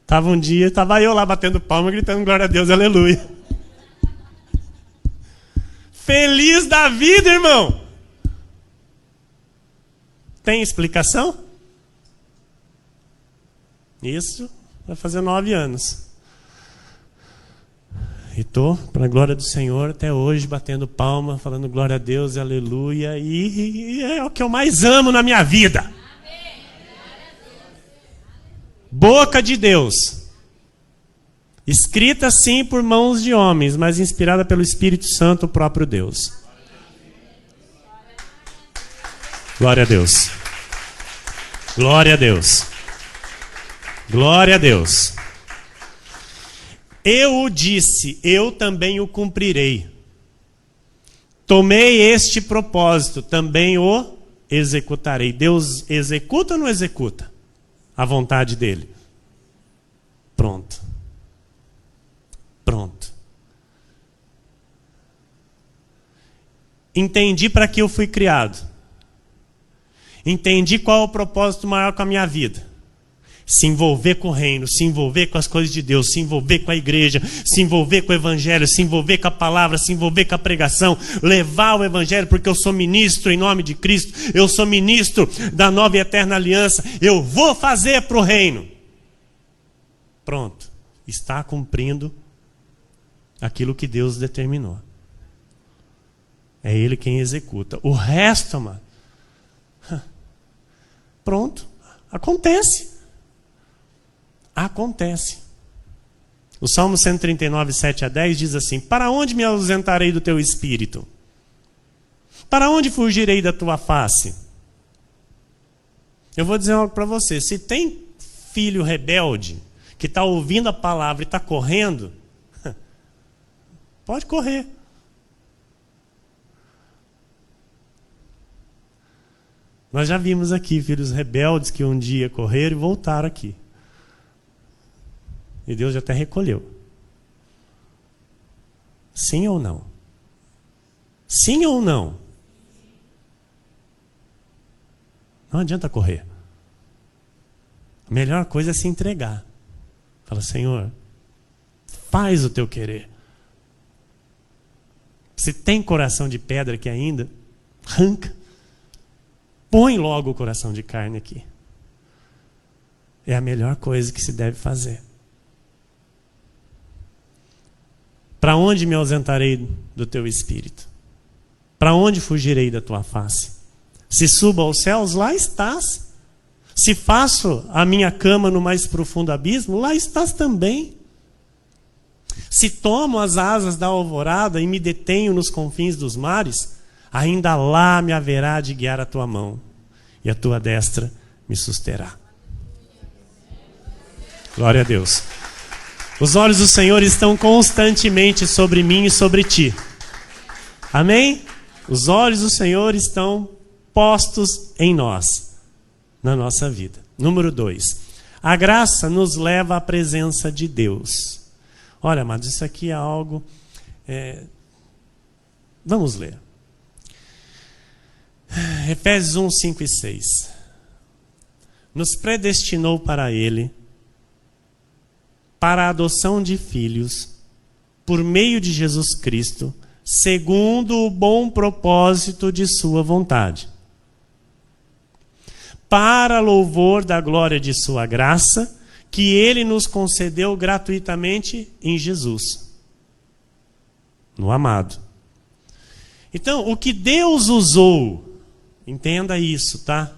Tava eu lá batendo palma, gritando glória a Deus, aleluia. Feliz da vida, irmão. Tem explicação? Isso vai fazer 9 anos. E estou, para a glória do Senhor, até hoje, batendo palma, falando glória a Deus, aleluia. E é o que eu mais amo na minha vida. Boca de Deus. Escrita sim por mãos de homens, mas inspirada pelo Espírito Santo, o próprio Deus. Glória a Deus. Glória a Deus. Glória a Deus. Eu o disse, eu também o cumprirei. Tomei este propósito, também o executarei. Deus executa ou não executa a vontade dele? Pronto. Pronto. Entendi para que eu fui criado. Entendi qual é o propósito maior com a minha vida. Se envolver com o reino, se envolver com as coisas de Deus, se envolver com a igreja, se envolver com o evangelho, se envolver com a palavra, se envolver com a pregação, levar o evangelho, porque eu sou ministro em nome de Cristo, eu sou ministro da nova e eterna aliança, eu vou fazer para o reino. Pronto, está cumprindo aquilo que Deus determinou. É Ele quem executa. O resto, mano, pronto, acontece. Acontece. O Salmo 139, 7 a 10 diz assim: para onde me ausentarei do teu espírito? Para onde fugirei da tua face? Eu vou dizer algo para você. Se tem filho rebelde que está ouvindo a palavra e está correndo, pode correr. Nós já vimos aqui filhos rebeldes que um dia correram e voltaram aqui. E Deus até recolheu. Sim ou não? Sim ou não? Não adianta correr. A melhor coisa é se entregar. Fala, Senhor, faz o teu querer. Se tem coração de pedra aqui ainda, arranca. Põe logo o coração de carne aqui. É a melhor coisa que se deve fazer. Para onde me ausentarei do teu espírito? Para onde fugirei da tua face? Se subo aos céus, lá estás. Se faço a minha cama no mais profundo abismo, lá estás também. Se tomo as asas da alvorada e me detenho nos confins dos mares, ainda lá me haverá de guiar a tua mão, e a tua destra me susterá. Glória a Deus. Os olhos do Senhor estão constantemente sobre mim e sobre ti. Amém? Os olhos do Senhor estão postos em nós, na nossa vida. Número 2. A graça nos leva à presença de Deus. Olha, amados, isso aqui é algo... Vamos ler. Efésios 1, 5 e 6. Nos predestinou para Ele, para a adoção de filhos, por meio de Jesus Cristo, segundo o bom propósito de sua vontade, para louvor da glória de sua graça, que Ele nos concedeu gratuitamente em Jesus, no amado. Então, o que Deus usou, entenda isso, tá?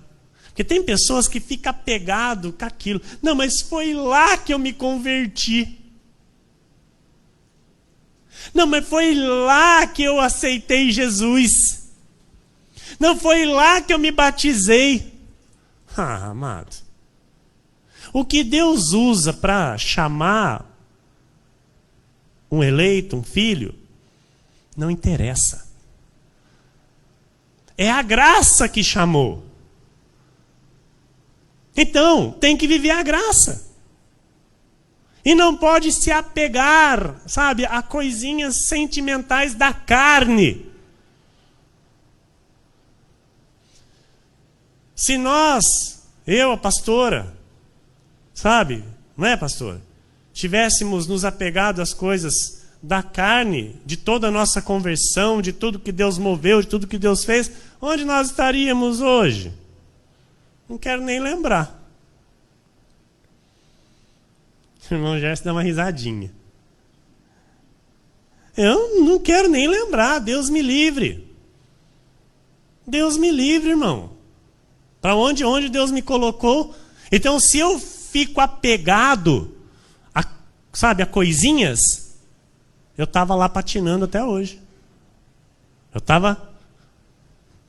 Porque tem pessoas que ficam apegadas com aquilo. Não, mas foi lá que eu me converti. Não, mas foi lá que eu aceitei Jesus. Não, foi lá que eu me batizei. Ah, amado. O que Deus usa para chamar um eleito, um filho, não interessa. É a graça que chamou. Então, tem que viver a graça. E não pode se apegar, sabe, a coisinhas sentimentais da carne. Se nós, eu, a pastora, sabe, não é, pastora? Tivéssemos nos apegado às coisas da carne, de toda a nossa conversão, de tudo que Deus moveu, de tudo que Deus fez, onde nós estaríamos hoje? Não quero nem lembrar. O irmão Gerson dá uma risadinha. Eu não quero nem lembrar, Deus me livre. Deus me livre, irmão. Para onde Deus me colocou? Então, se eu fico apegado a coisinhas, eu estava lá patinando até hoje. Eu estava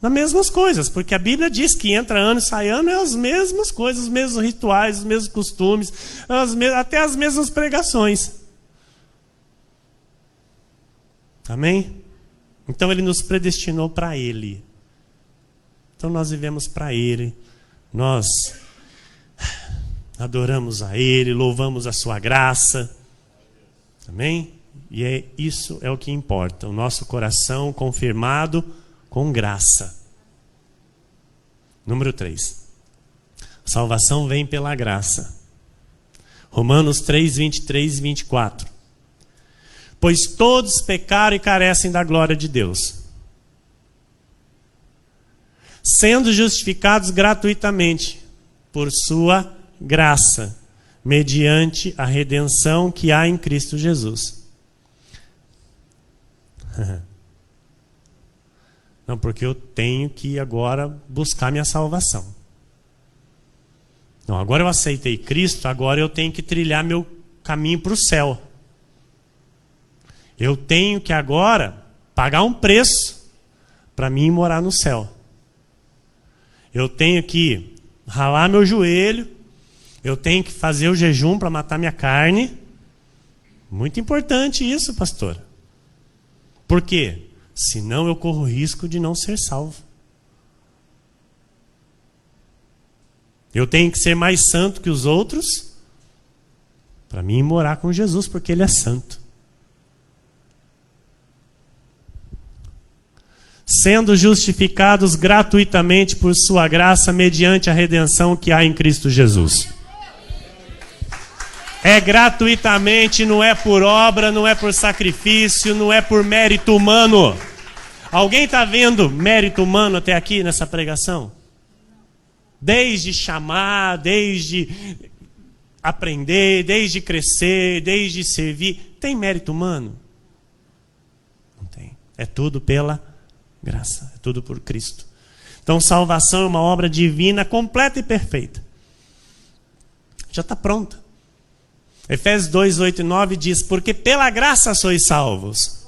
nas mesmas coisas, porque a Bíblia diz que entra ano e sai ano, é as mesmas coisas, os mesmos rituais, os mesmos costumes, até as mesmas pregações. Amém? Então Ele nos predestinou para Ele. Então nós vivemos para Ele, nós adoramos a Ele, louvamos a Sua graça. Amém? E isso é o que importa, o nosso coração confirmado com graça. Número 3. Salvação vem pela graça. Romanos 3, 23 e 24. Pois todos pecaram e carecem da glória de Deus, sendo justificados gratuitamente por sua graça, mediante a redenção que há em Cristo Jesus. Não, porque eu tenho que agora buscar minha salvação. Não, agora eu aceitei Cristo, agora eu tenho que trilhar meu caminho para o céu. Eu tenho que agora pagar um preço para mim morar no céu. Eu tenho que ralar meu joelho, eu tenho que fazer o jejum para matar minha carne. Muito importante isso, pastor. Por quê? Senão eu corro o risco de não ser salvo. Eu tenho que ser mais santo que os outros para mim morar com Jesus, porque Ele é santo. Sendo justificados gratuitamente por sua graça, mediante a redenção que há em Cristo Jesus. É gratuitamente, não é por obra, não é por sacrifício, não é por mérito humano. Alguém está vendo mérito humano até aqui nessa pregação? Desde chamar, desde aprender, desde crescer, desde servir. Tem mérito humano? Não tem. É tudo pela graça, é tudo por Cristo. Então salvação é uma obra divina, completa e perfeita. Já está pronta. Efésios 2, 8 e 9 diz: porque pela graça sois salvos,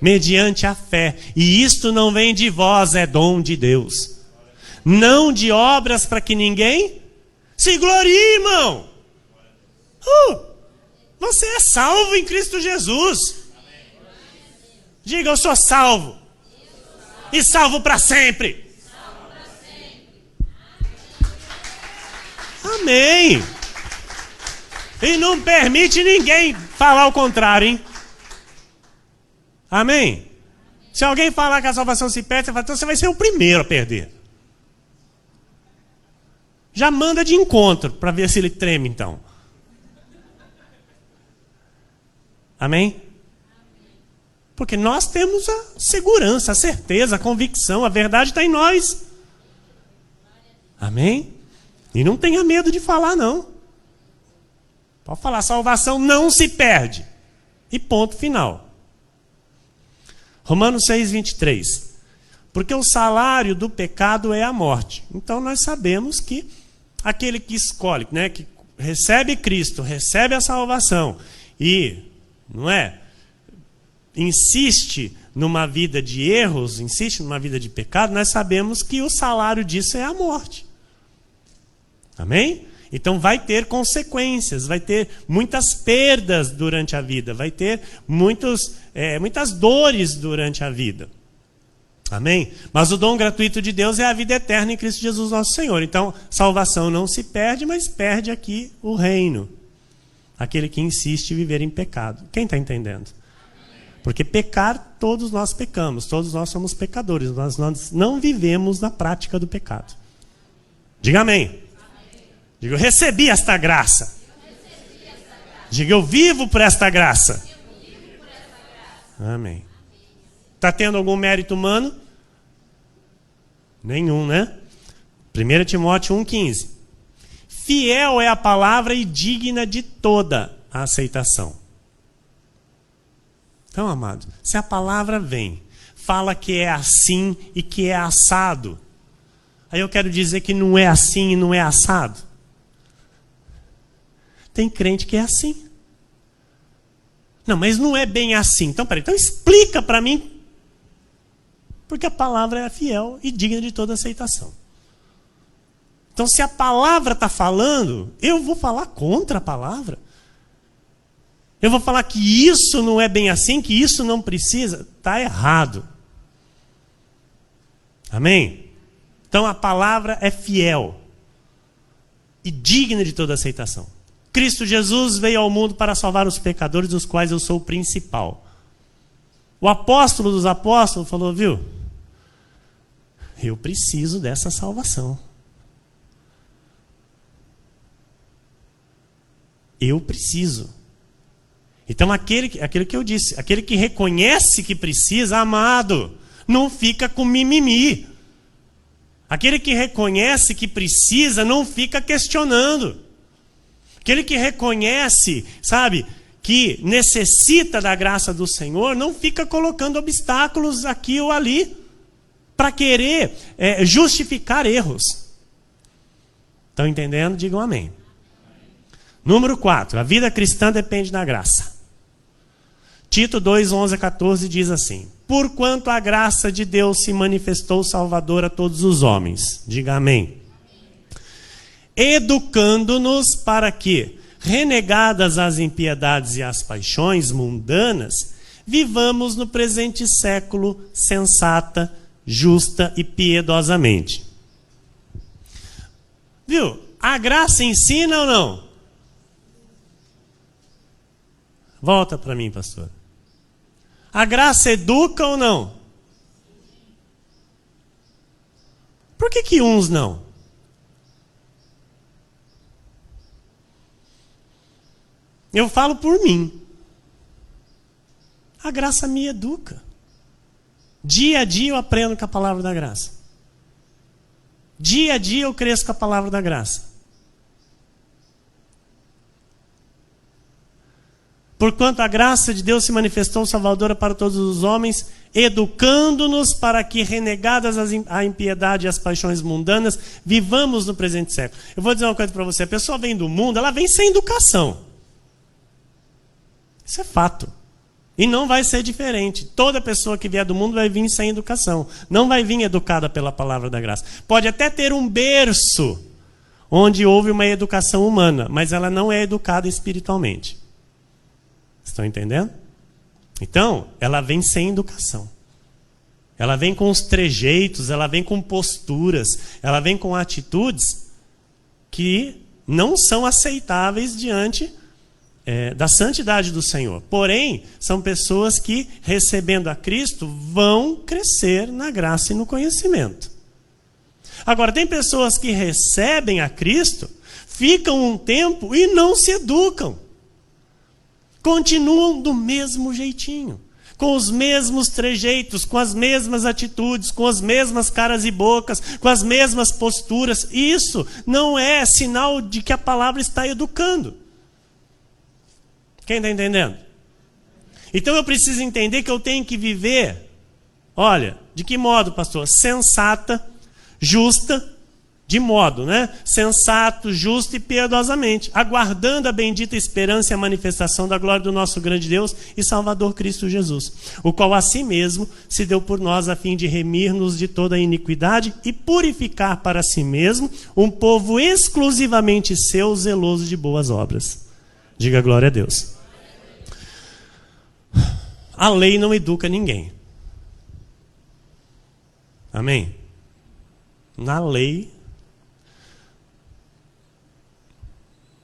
mediante a fé, e isto não vem de vós, é dom de Deus, não de obras para que ninguém se glorie, irmão. Você é salvo em Cristo Jesus. Diga: eu sou salvo. E salvo para sempre. Amém. E não permite ninguém falar o contrário, hein? Amém? Se alguém falar que a salvação se perde, você fala: então você vai ser o primeiro a perder. Já manda de encontro para ver se ele treme então. Amém? Porque nós temos a segurança, a certeza, a convicção, a verdade está em nós. Amém? E não tenha medo de falar, não. Pode falar: salvação não se perde. E ponto final. Romanos 6, 23. Porque o salário do pecado é a morte. Então nós sabemos que aquele que escolhe, né, que recebe Cristo, recebe a salvação e, não é, insiste numa vida de erros, insiste numa vida de pecado, nós sabemos que o salário disso é a morte. Amém? Então vai ter consequências, vai ter muitas perdas durante a vida, vai ter muitas dores durante a vida. Amém? Mas o dom gratuito de Deus é a vida eterna em Cristo Jesus nosso Senhor. Então, salvação não se perde, mas perde aqui o reino. Aquele que insiste em viver em pecado. Quem está entendendo? Porque pecar, todos nós pecamos, todos nós somos pecadores, nós não vivemos na prática do pecado. Diga amém. Diga: eu recebi esta graça. Diga: eu vivo por esta graça. Amém. Está tendo algum mérito humano? Nenhum, né? 1 Timóteo 1,15. Fiel é a palavra e digna de toda a aceitação. Então, amado, se a palavra vem, fala que é assim e que é assado, aí eu quero dizer que não é assim e não é assado. Tem crente que é assim. Não, mas não é bem assim. Então, peraí, então explica para mim. Porque a palavra é fiel e digna de toda aceitação. Então, se a palavra está falando, eu vou falar contra a palavra. Eu vou falar que isso não é bem assim, que isso não precisa. Está errado. Amém? Então, a palavra é fiel e digna de toda aceitação. Cristo Jesus veio ao mundo para salvar os pecadores, dos quais eu sou o principal. O apóstolo dos apóstolos falou, viu? Eu preciso dessa salvação. Eu preciso. Então, aquele que eu disse, aquele que reconhece que precisa, amado, não fica com mimimi. Aquele que reconhece que precisa, não fica questionando. Aquele que reconhece, sabe, que necessita da graça do Senhor, não fica colocando obstáculos aqui ou ali para querer justificar erros. Estão entendendo? Digam amém. Número 4. A vida cristã depende da graça. Tito 2, 11 a 14 diz assim: porquanto a graça de Deus se manifestou salvadora a todos os homens. Diga amém. Educando-nos para que, renegadas as impiedades e as paixões mundanas, vivamos no presente século sensata, justa e piedosamente. Viu? A graça ensina ou não? Volta para mim, pastor. A graça educa ou não? Por que uns não? Eu falo por mim. A graça me educa. Dia a dia eu aprendo com a palavra da graça. Dia a dia eu cresço com a palavra da graça. Porquanto a graça de Deus se manifestou salvadora para todos os homens, educando-nos para que, renegadas a impiedade e as paixões mundanas, vivamos no presente século. Eu vou dizer uma coisa para você. A pessoa vem do mundo, ela vem sem educação. Isso é fato. E não vai ser diferente. Toda pessoa que vier do mundo vai vir sem educação. Não vai vir educada pela palavra da graça. Pode até ter um berço onde houve uma educação humana, mas ela não é educada espiritualmente. Estão entendendo? Então, ela vem sem educação. Ela vem com os trejeitos, ela vem com posturas, ela vem com atitudes que não são aceitáveis diante da santidade do Senhor. Porém, são pessoas que, recebendo a Cristo, vão crescer na graça e no conhecimento. Agora, tem pessoas que recebem a Cristo, ficam um tempo e não se educam. Continuam do mesmo jeitinho, com os mesmos trejeitos, com as mesmas atitudes, com as mesmas caras e bocas, com as mesmas posturas. Isso não é sinal de que a palavra está educando. Quem está entendendo? Então eu preciso entender que eu tenho que viver, olha, de que modo, pastor? Sensata, justa, de modo, sensato, justo e piedosamente, aguardando a bendita esperança e a manifestação da glória do nosso grande Deus e Salvador Cristo Jesus, o qual a si mesmo se deu por nós a fim de remir-nos de toda a iniquidade e purificar para si mesmo um povo exclusivamente seu, zeloso de boas obras. Diga glória a Deus. A lei não educa ninguém. Amém? Na lei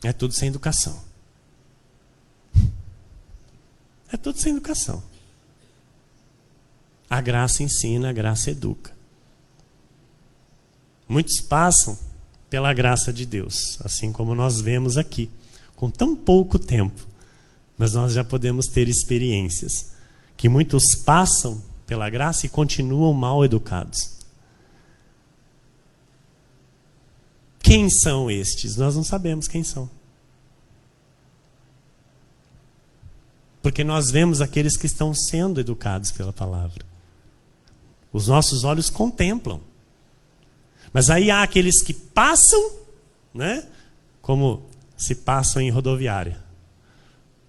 é tudo sem educação. É tudo sem educação. A graça ensina, a graça educa. Muitos passam pela graça de Deus, assim como nós vemos aqui, com tão pouco tempo. Mas nós já podemos ter experiências que muitos passam pela graça e continuam mal educados. Quem são estes? Nós não sabemos quem são. Porque nós vemos aqueles que estão sendo educados pela palavra. Os nossos olhos contemplam. Mas aí há aqueles que passam, né? Como se passam em rodoviária.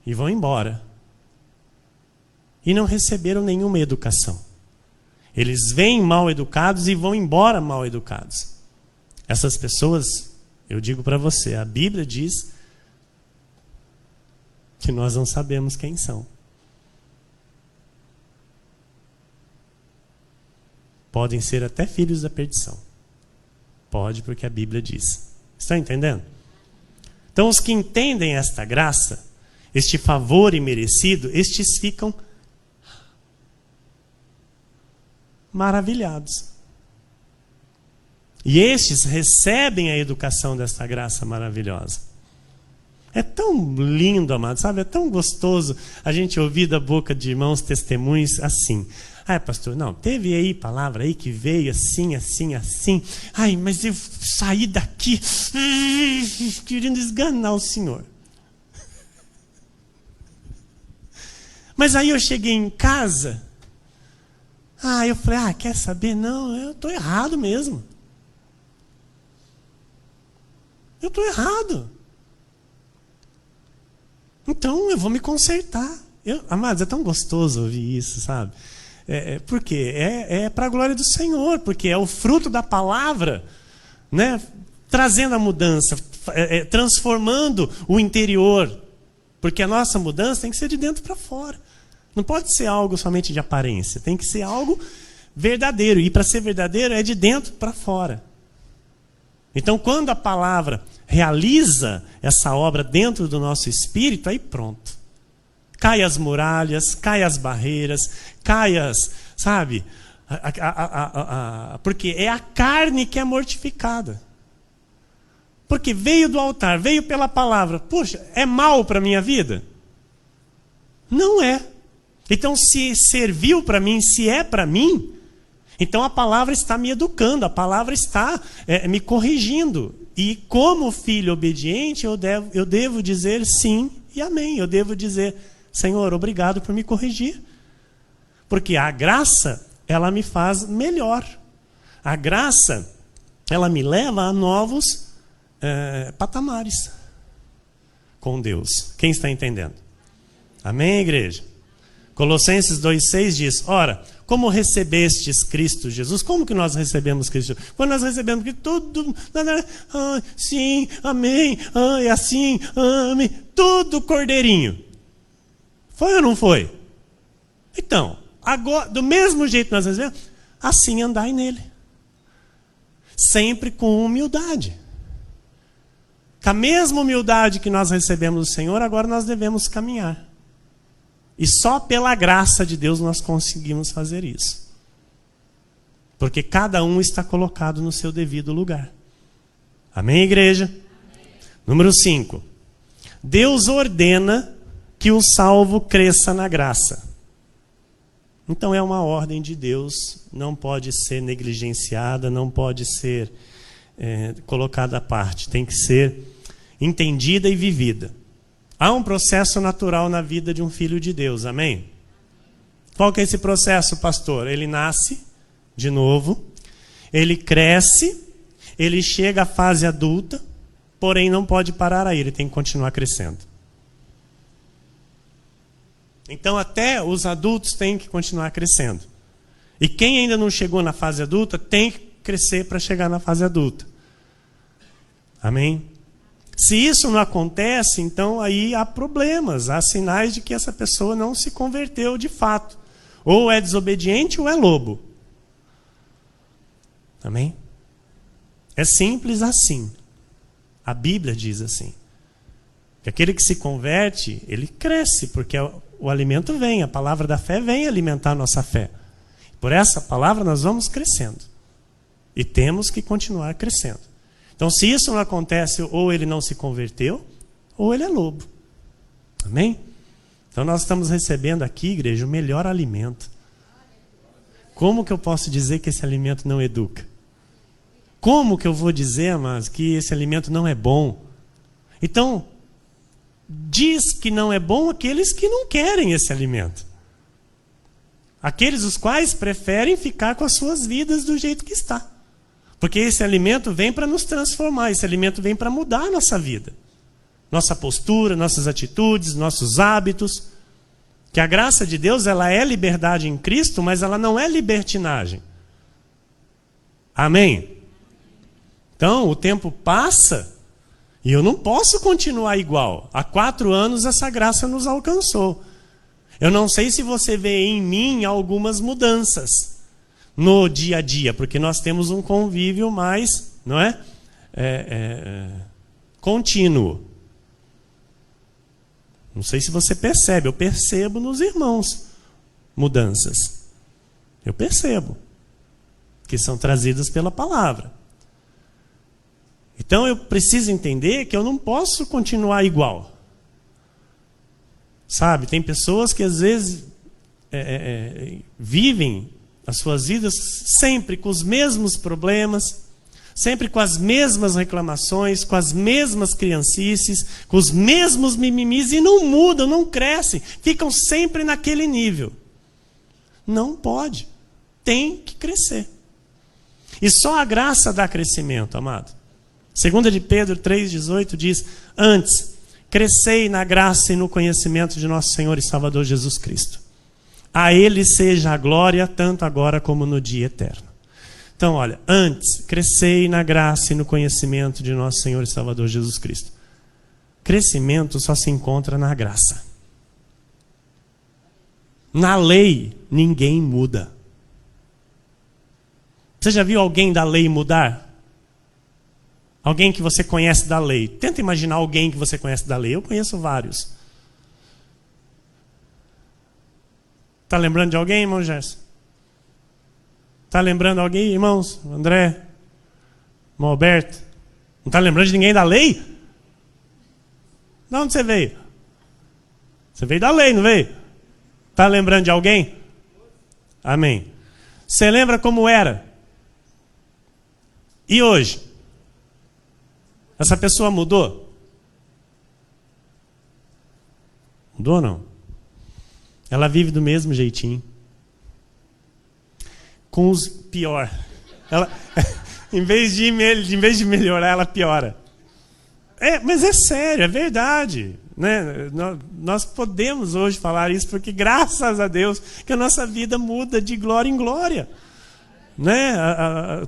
E vão embora. E não receberam nenhuma educação. Eles vêm mal educados e vão embora mal educados. Essas pessoas, eu digo para você, a Bíblia diz que nós não sabemos quem são. Podem ser até filhos da perdição. Pode, porque a Bíblia diz. Estão entendendo? Então, os que entendem esta graça, este favor imerecido, estes ficam maravilhados. E estes recebem a educação desta graça maravilhosa. É tão lindo, amado, sabe? É tão gostoso a gente ouvir da boca de irmãos testemunhos assim. Ai, pastor, não, teve aí palavra aí que veio assim, assim, assim. Ai, mas eu saí daqui querendo esganar o Senhor. Mas aí eu cheguei em casa, eu falei, quer saber? Não, eu estou errado mesmo. Eu estou errado. Então eu vou me consertar. Amados, é tão gostoso ouvir isso, sabe? Por quê? É para a glória do Senhor, porque é o fruto da palavra, né? Trazendo a mudança, transformando o interior. Porque a nossa mudança tem que ser de dentro para fora. Não pode ser algo somente de aparência, tem que ser algo verdadeiro. E para ser verdadeiro é de dentro para fora. Então, quando a palavra realiza essa obra dentro do nosso espírito, aí pronto. Cai as muralhas, cai as barreiras, cai as, sabe? Porque é a carne que é mortificada. Porque veio do altar, veio pela palavra. Puxa, é mal para a minha vida? Não é. Então, se serviu para mim, se é para mim, então a palavra está me educando, a palavra está me corrigindo. E como filho obediente, eu devo dizer sim e amém. Eu devo dizer, Senhor, obrigado por me corrigir. Porque a graça, ela me faz melhor. A graça, ela me leva a novos patamares com Deus. Quem está entendendo? Amém, igreja? Colossenses 2,6 diz, ora, como recebestes Cristo Jesus? Como que nós recebemos Cristo Jesus? Quando nós recebemos que tudo, sim, amém, é assim, amém, tudo cordeirinho. Foi ou não foi? Então, agora, do mesmo jeito que nós recebemos, assim andai nele. Sempre com humildade. Com a mesma humildade que nós recebemos do Senhor, agora nós devemos caminhar. E só pela graça de Deus nós conseguimos fazer isso. Porque cada um está colocado no seu devido lugar. Amém, igreja? Amém. Número 5. Deus ordena que o salvo cresça na graça. Então é uma ordem de Deus, não pode ser negligenciada, não pode ser colocada à parte. Tem que ser entendida e vivida. Há um processo natural na vida de um filho de Deus, amém? Qual que é esse processo, pastor? Ele nasce de novo, ele cresce, ele chega à fase adulta, porém não pode parar aí, ele tem que continuar crescendo. Então até os adultos têm que continuar crescendo. E quem ainda não chegou na fase adulta tem que crescer para chegar na fase adulta. Amém? Se isso não acontece, então aí há problemas, há sinais de que essa pessoa não se converteu de fato. Ou é desobediente ou é lobo. Amém? É simples assim. A Bíblia diz assim. Que aquele que se converte, ele cresce, porque o alimento vem, a palavra da fé vem alimentar a nossa fé. Por essa palavra nós vamos crescendo. E temos que continuar crescendo. Então, se isso não acontece, ou ele não se converteu, ou ele é lobo. Amém? Então, nós estamos recebendo aqui, igreja, o melhor alimento. Como que eu posso dizer que esse alimento não educa? Como que eu vou dizer, amados, que esse alimento não é bom? Então, diz que não é bom aqueles que não querem esse alimento. Aqueles os quais preferem ficar com as suas vidas do jeito que está. Porque esse alimento vem para nos transformar, esse alimento vem para mudar a nossa vida. Nossa postura, nossas atitudes, nossos hábitos. Que a graça de Deus, ela é liberdade em Cristo, mas ela não é libertinagem. Amém? Então, o tempo passa e eu não posso continuar igual. Há 4 anos essa graça nos alcançou. Eu não sei se você vê em mim algumas mudanças no dia a dia, porque nós temos um convívio mais, não é? Contínuo. Não sei se você percebe, eu percebo nos irmãos mudanças. Eu percebo. Que são trazidas pela palavra. Então eu preciso entender que eu não posso continuar igual. Sabe, tem pessoas que às vezes vivem as suas vidas sempre com os mesmos problemas, sempre com as mesmas reclamações, com as mesmas criancices, com os mesmos mimimis e não mudam, não crescem, ficam sempre naquele nível. Não pode. Tem que crescer. E só a graça dá crescimento, amado. 2 de Pedro 3,18 diz: antes, crescei na graça e no conhecimento de nosso Senhor e Salvador Jesus Cristo. A Ele seja a glória, tanto agora como no dia eterno. Então, olha, antes, crescei na graça e no conhecimento de nosso Senhor e Salvador Jesus Cristo. Crescimento só se encontra na graça. Na lei, ninguém muda. Você já viu alguém da lei mudar? Alguém que você conhece da lei. Tenta imaginar alguém que você conhece da lei. Eu conheço vários. Está lembrando de alguém, irmão Gerson? Está lembrando de alguém, irmãos? André? Irmão Alberto? Não está lembrando de ninguém da lei? De onde você veio? Você veio da lei, não veio? Está lembrando de alguém? Amém. Você lembra como era? E hoje? Essa pessoa mudou? Mudou ou não? Ela vive do mesmo jeitinho. Com os pior. Ela, em vez de melhorar, ela piora. Mas é sério, é verdade. Né? Nós podemos hoje falar isso porque, graças a Deus, que a nossa vida muda de glória em glória. Né?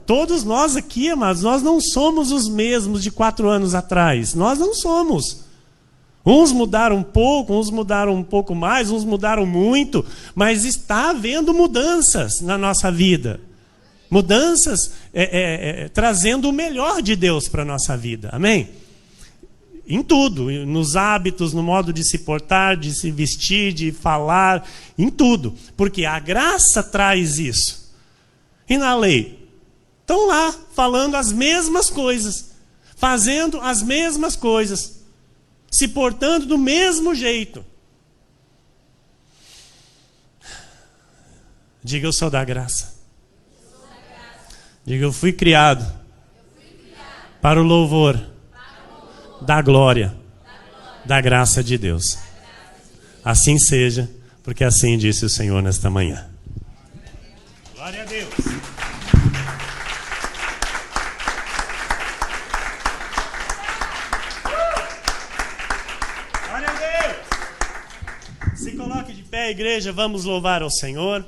Todos nós aqui, amados, nós não somos os mesmos de 4 anos atrás. Nós não somos. Uns mudaram um pouco, uns mudaram um pouco mais, uns mudaram muito, mas está havendo mudanças na nossa vida. Mudanças trazendo o melhor de Deus para a nossa vida. Amém? Em tudo, nos hábitos, no modo de se portar, de se vestir, de falar, em tudo. Porque a graça traz isso. E na lei? Estão lá falando as mesmas coisas, fazendo as mesmas coisas, se portando do mesmo jeito. Diga, eu sou da graça. Diga, eu fui criado para o louvor da glória, da graça de Deus. Assim seja, porque assim disse o Senhor nesta manhã. Glória a Deus. Glória a Deus. Se coloque de pé, igreja, vamos louvar ao Senhor.